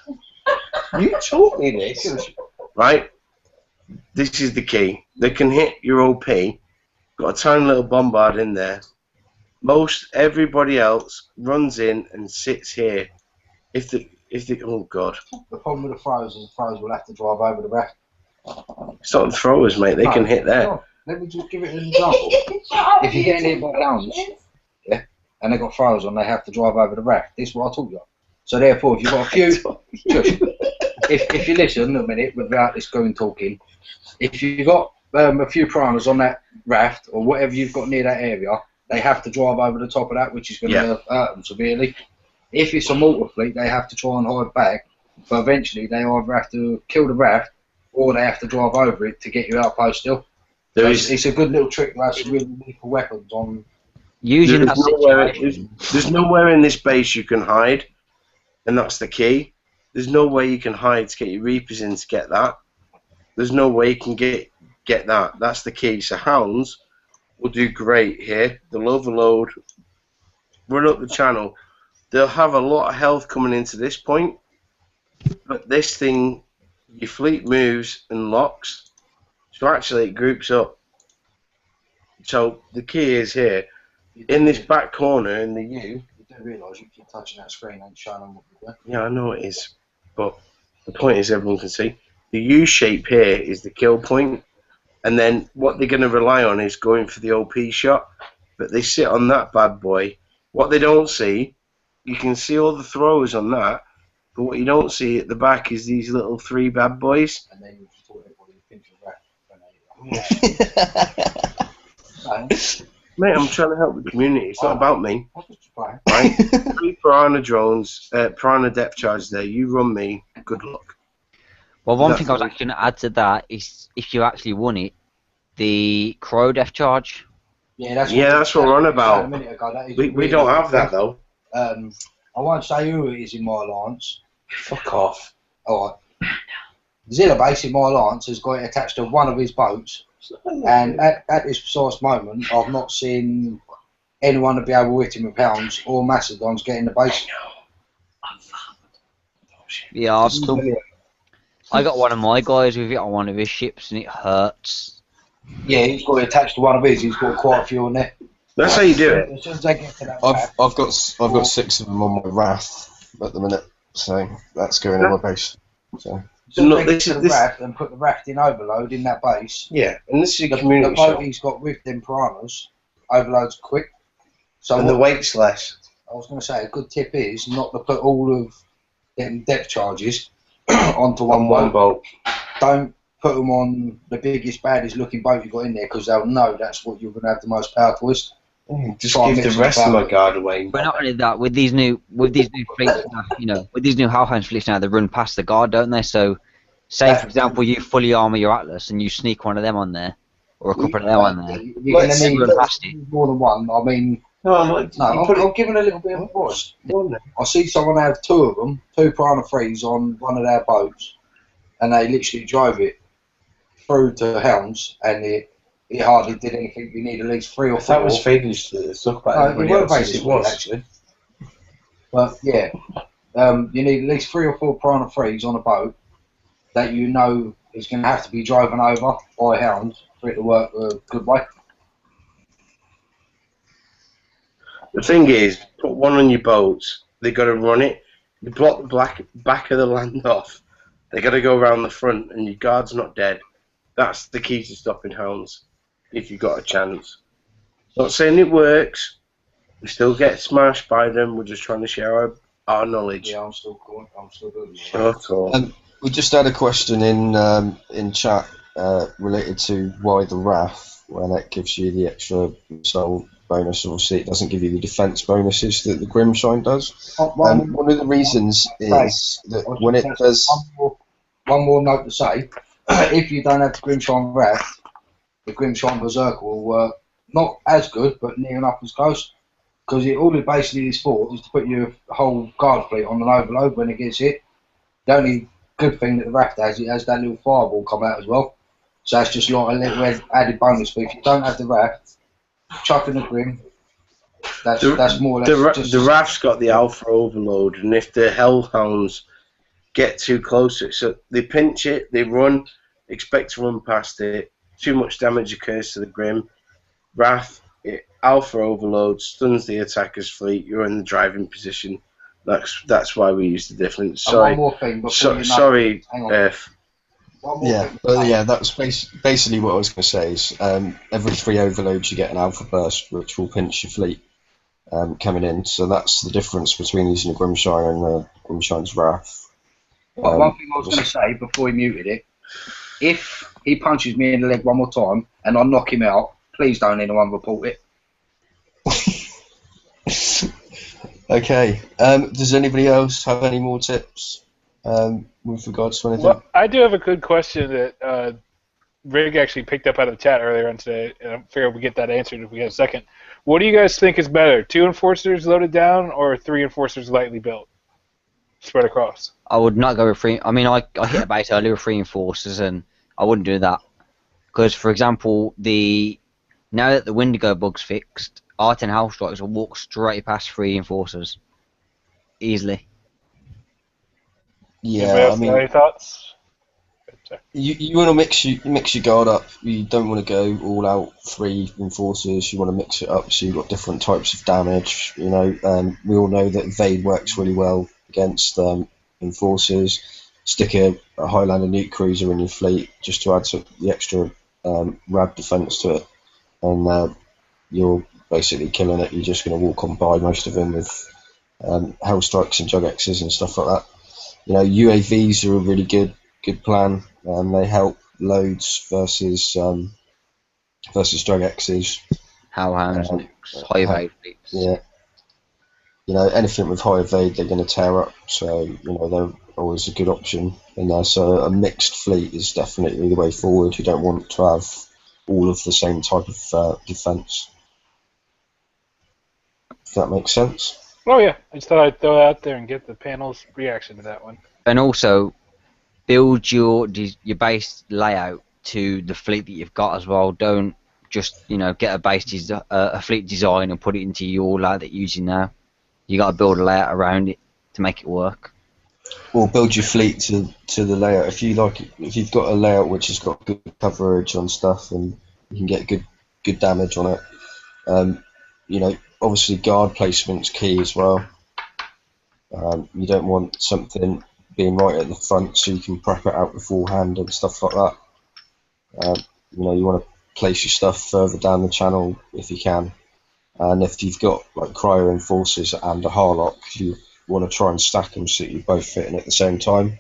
You taught me this. Right? This is the key. They can hit your OP. Got a tiny little bombard in there. Most everybody else runs in and sits here. If the oh god. The problem with the throws is the throws will have to drive over the raft. It's not the throwers, mate. They can hit there. Let me just give it an example. If you're getting hit by hounds, yeah, and they've got throwers on, they have to drive over the raft. This is what I taught you. So therefore, if you've got a few, if you listen a minute without this going talking, if you've got a few piranhas on that raft or whatever you've got near that area, they have to drive over the top of that, which is going to hurt them severely. If it's a mortar fleet, they have to try and hide back, but eventually they either have to kill the raft or they have to drive over it to get you outpost still. It's a good little trick to have some really lethal weapons on. Using that There's nowhere in this base you can hide, and that's the key. There's no way you can hide to get your Reapers in to get that. There's no way you can get that. That's the key. So hounds will do great here. They'll overload, run up the channel. They'll have a lot of health coming into this point, but this thing, your fleet moves and locks, so actually it groups up. So the key is here, in this back corner in the U. You do realise you keep touching that screen and showing them what you're doing. Yeah, I know it is, but the point is everyone can see. The U shape here is the kill point, and then what they're going to rely on is going for the OP shot, but they sit on that bad boy. What they don't see, you can see all the throwers on that, but what you don't see at the back is these little 3 bad boys. And then you just taught everybody to pinch your raft. Mate, I'm trying to help the community. It's not about me. I'll just play. Right? 3 piranha drones, piranha depth charge there. You run me. Good luck. Well, one thing I was actually going to add to that is if you actually won it, the Crow Death Charge. Yeah, that's what we're on about. A minute ago. That is We really don't have that though. I won't say who it is in my alliance. Fuck off. Alright. Zilla base in my alliance has got it attached to one of his boats, and at this precise moment, I've not seen anyone to be able to hit him with hounds or Macedons getting the base. Yeah, I got one of my guys with it on one of his ships, and it hurts. Yeah, he's got it attached to one of his. He's got quite a few on there. That's how you do it. As soon as they get to that I've got 6 of them on my Wrath at the minute, so that's going on my base. So. So look, this is the raft and put the raft in overload in that base. Yeah, and this is a the community boat shop. he's got with them piranhas overloads quick. So and the weight's less. I was going to say a good tip is not to put all of them depth charges onto one boat. Don't put them on the biggest, baddest looking boat you've got in there because they'll know that's what you're going to have the most power with. Just give the rest of my guard away. But not only that, with these new fleets, with these new Hellhound fleets now, they run past the guard, don't they? So, say for example, you fully armor your Atlas and you sneak one of them on there, or a couple of them on there. You're going to need run past it. more than one. I mean, I'm giving a little bit of advice. I see someone have 2 of them, 2 piranha 3s on one of their boats, and they literally drove it through to hounds, and it hardly did anything. You need at least 3 or 4. That was Fagan's stuff about everybody else. It was actually. But yeah, you need at least 3 or 4 piranha 3s on a boat that you know is going to have to be driven over by hounds for it to work a good way. The thing is, put one on your boats. They got to run it. You block the back of the land off. They got to go around the front, and your guard's not dead. That's the key to stopping hounds. If you got a chance. Not saying it works. We still get smashed by them. We're just trying to share our knowledge. Yeah, I'm still cool. I'm still doing it. We just had a question in chat related to why the Wrath, when it gives you the extra soul bonus. Obviously, it doesn't give you the defense bonuses that the Grimshine does. One of the reasons is that when it does. one more note to say. If you don't have the Grimshine Raft, the Grimshine Berserker will work not as good, but near enough as close. Because all it basically is for is to put your whole guard fleet on an overload when it gets hit. The only good thing that the Raft has, it has that little fireball come out as well. So that's just like a little added bonus. But if you don't have the Raft, chuck in the Grim. That's more or less the Raft's got the Alpha Overload, and if the Hellhounds get too close, so they pinch it, they run, expect to run past it. Too much damage occurs to the Grim. Wrath, Alpha Overload, stuns the attacker's fleet. You're in the driving position. That's why we use the difference. Sorry, one more thing before you sorry, Earth. Yeah, that's basically what I was going to say. Is every 3 overloads you get an Alpha Burst, which will pinch your fleet coming in. So that's the difference between using the Grimshire and the Grimshire's Wrath. One thing I was going to say before he muted it, if he punches me in the leg one more time and I knock him out, please don't anyone report it. Okay. Does anybody else have any more tips with regards to anything? Well, I do have a good question that Rig actually picked up out of the chat earlier on today, and I'm figured we get that answered if we get a second. What do you guys think is better, 2 enforcers loaded down or 3 enforcers lightly built, spread across? I would not go with 3. I mean, I hit a base earlier with 3 enforcers, and I wouldn't do that because, for example, now that the Wendigo bug's fixed, R10 House Strikers will walk straight past 3 enforcers easily. Yeah, I mean, any thoughts? You want to mix your guard up. You don't want to go all out 3 enforcers. You want to mix it up so you've got different types of damage. We all know that Evade works really well against enforcers. Stick a Highlander nuke cruiser in your fleet just to add the extra rad defense to it, and you're basically killing it. You're just going to walk on by most of them with Hell Strikes and Jug X's and stuff like that. UAVs are a really good plan. They help loads versus Drug X's. Hellhounds, nukes, high evade fleets. Yeah. Anything with high evade they're going to tear up, so they're always a good option in there. So a mixed fleet is definitely the way forward. You don't want to have all of the same type of defense. If that makes sense. Oh yeah, I just thought I'd throw it out there and get the panel's reaction to that one. And also, build your base layout to the fleet that you've got as well. Don't just get a fleet design and put it into your layout that you're using now. You got to build a layout around it to make it work. Or build your fleet to the layout. If you've got a layout which has got good coverage on stuff and you can get good damage on it. Obviously guard placement's key as well. You don't want something being right at the front so you can prep it out beforehand and stuff like that. You want to place your stuff further down the channel if you can. And if you've got like cryo enforcers and a Harlock, you want to try and stack them so you're both fitting at the same time,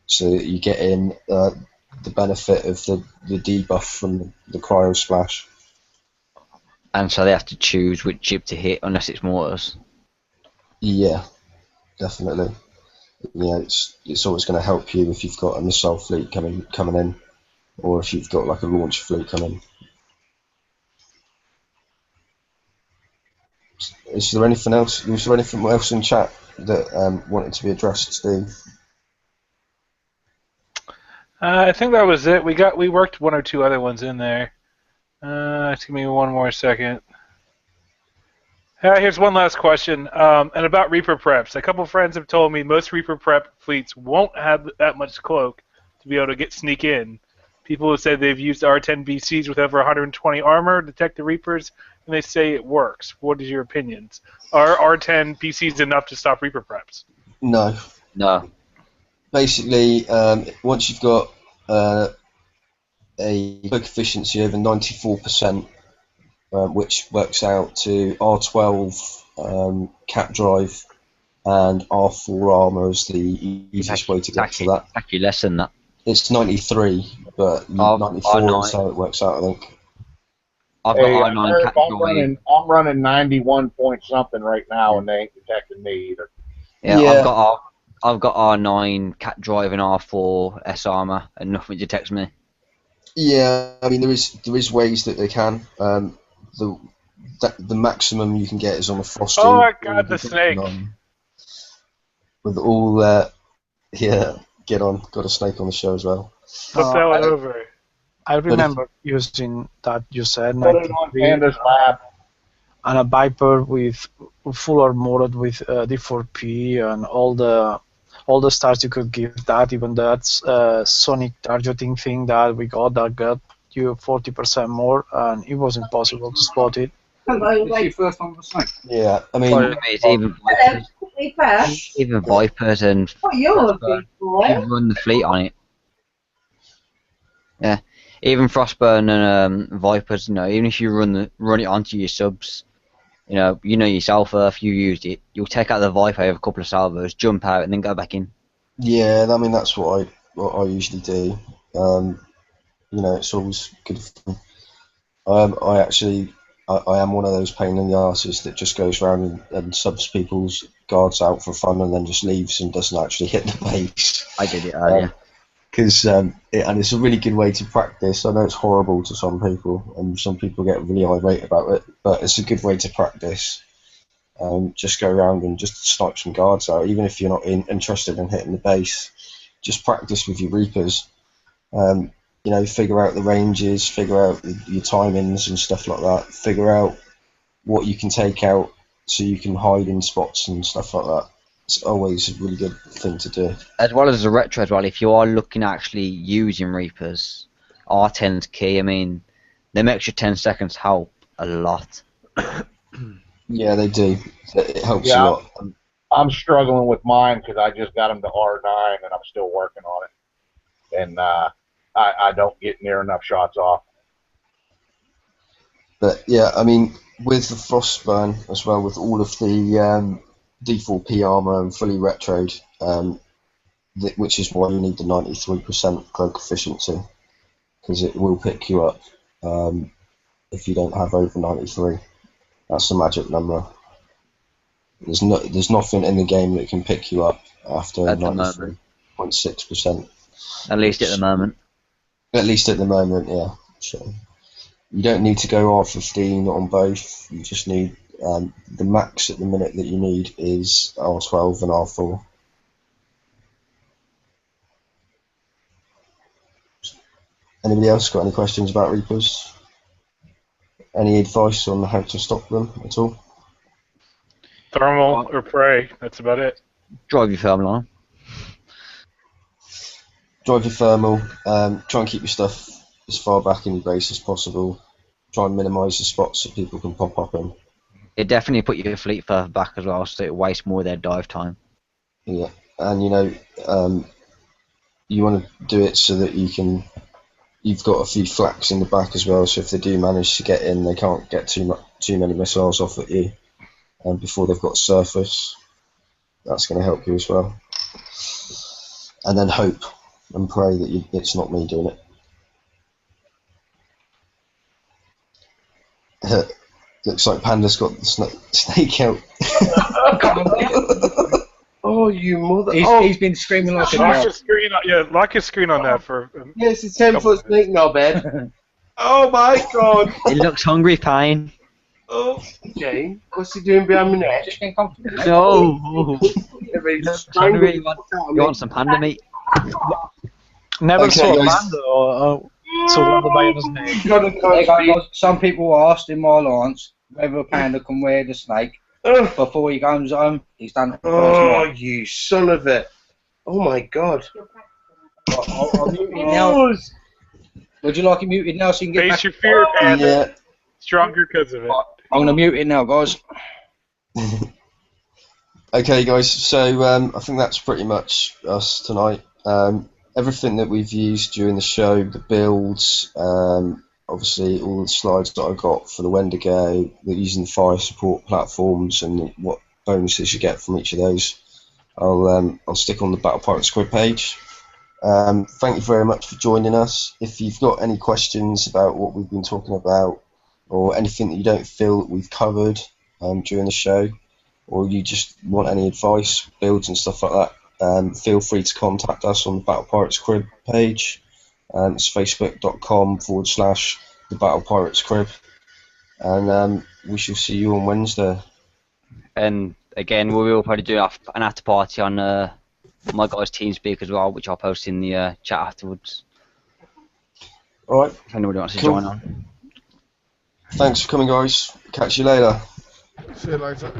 so that you get in the benefit of the debuff from the cryo splash. And so they have to choose which chip to hit unless it's mortars. Yeah, definitely. It's always going to help you if you've got a missile fleet coming in, or if you've got like a launch fleet coming. Is there anything else? Was there anything else in chat that wanted to be addressed, Steve? I think that was it. We worked 1 or 2 other ones in there. Just give me one more second. Here's one last question, and about Reaper preps. A couple friends have told me most Reaper prep fleets won't have that much cloak to be able to sneak in. People have said they've used R10 BCs with over 120 armor to detect the Reapers, and they say it works. What is your opinions? Are R10 BCs enough to stop Reaper preps? No. Basically, once you've got a cloak efficiency over 94%, which works out to R12 cap drive and R4 armor is the easiest way to get to that. Actually less than that. It's 93, but 94 is how it works out, I think. I've got R9 cap drive. I'm running 91 point something right now, and they ain't detecting me either. Yeah, I've got R9, Cat Drive, and R4 S armor, and nothing detects me. Yeah, I mean there is ways that they can. The maximum you can get is on the Frosty. Oh my god, the snake! With all yeah, get on. Got a snake on the show as well. Flip that one over. I remember using that you said, Put it on 93, Panda's lap. and a Viper with full armored with D4P and all the stars you could give that, even that sonic targeting thing that we got you 40% more, and it was impossible to spot it. It's your first time with a snake. Yeah, I mean, Problem is, even Vipers and Frostburn, if you run the fleet on it. Yeah, even Frostburn and Vipers, even if you run it onto your subs, you know yourself, if you used it, you'll take out the Viper with a couple of salvos, jump out, and then go back in. yeah, I mean that's what I usually do. It's always good fun. I am one of those pain in the arses that just goes around and subs people's guards out for fun and then just leaves and doesn't actually hit the base. I did it earlier. And it's a really good way to practice. I know it's horrible to some people, and some people get really irate about it, but it's a good way to practice. Just go around and just snipe some guards out, even if you're not interested in hitting the base. Just practice with your Reapers. Figure out the ranges, figure out your timings and stuff like that. Figure out what you can take out so you can hide in spots and stuff like that. It's always a really good thing to do. As well as the retro as well, if you are looking at actually using Reapers, R10's key. I mean, them extra 10 seconds help a lot. Yeah, they do. It helps a lot. I'm struggling with mine because I just got them to R9 and I'm still working on it. And I don't get near enough shots off. But yeah, I mean, with the Frostburn as well, with all of the D4P armor and fully retroed, which is why you need the 93% cloak efficiency, because it will pick you up if you don't have over 93. That's the magic number. There's nothing in the game that can pick you up after 93.6%. At least at the moment. At least at the moment, yeah. So you don't need to go R15 on both. You just need the max at the minute that you need is R12 and R4. Anybody else got any questions about Reapers? Any advice on how to stop them at all? Thermal or prey, that's about it. Drive your thermal on. Drive your thermal, try and keep your stuff as far back in your base as possible. Try and minimise the spots that people can pop up in. It definitely put your fleet further back as well, so it wastes more of their dive time. Yeah, and you want to do it so that you've got a few flaks in the back as well, so if they do manage to get in, they can't get too many missiles off at you before they've got surface. That's going to help you as well. And then hope and pray that it's not me doing it. Looks like Panda's got the snake out. Oh, you mother! He's been screaming like a Lock dog. your screen on, lock your screen on that for. Yeah, it's a 10-foot snake knobhead. Oh my god! It looks hungry, Pine. Oh, okay. What's he doing behind my neck? Just getting comfortable. No! Hungry. You want some panda meat? Never Okay, saw a guys. panda or surrounded by a snake. Hey guys, some people asked in my alliance whether a panda can wear the snake. Before he goes home, he's done it the first Oh, night. you son of a! Oh my god! I'll mute it now. Would you like it muted now so you can get Face back? your fear, Panda. Yeah. Stronger because of it. I'm going to mute it now, guys. Okay, guys. So I think that's pretty much us tonight. Everything that we've used during the show, the builds, obviously all the slides that I got for the Wendigo, using the fire support platforms, and what bonuses you get from each of those, I'll stick on the Battle Pirate Squid page. Thank you very much for joining us. If you've got any questions about what we've been talking about, or anything that you don't feel that we've covered during the show, or you just want any advice, builds and stuff like that, feel free to contact us on the Battle Pirates Crib page. It's facebook.com/the Battle Pirates Crib. And we shall see you on Wednesday. And again, we will probably do an after party on my guys' TeamSpeak as well, which I'll post in the chat afterwards. Alright. If anybody wants to Cool. join on. Thanks for coming, guys. Catch you later. See you later.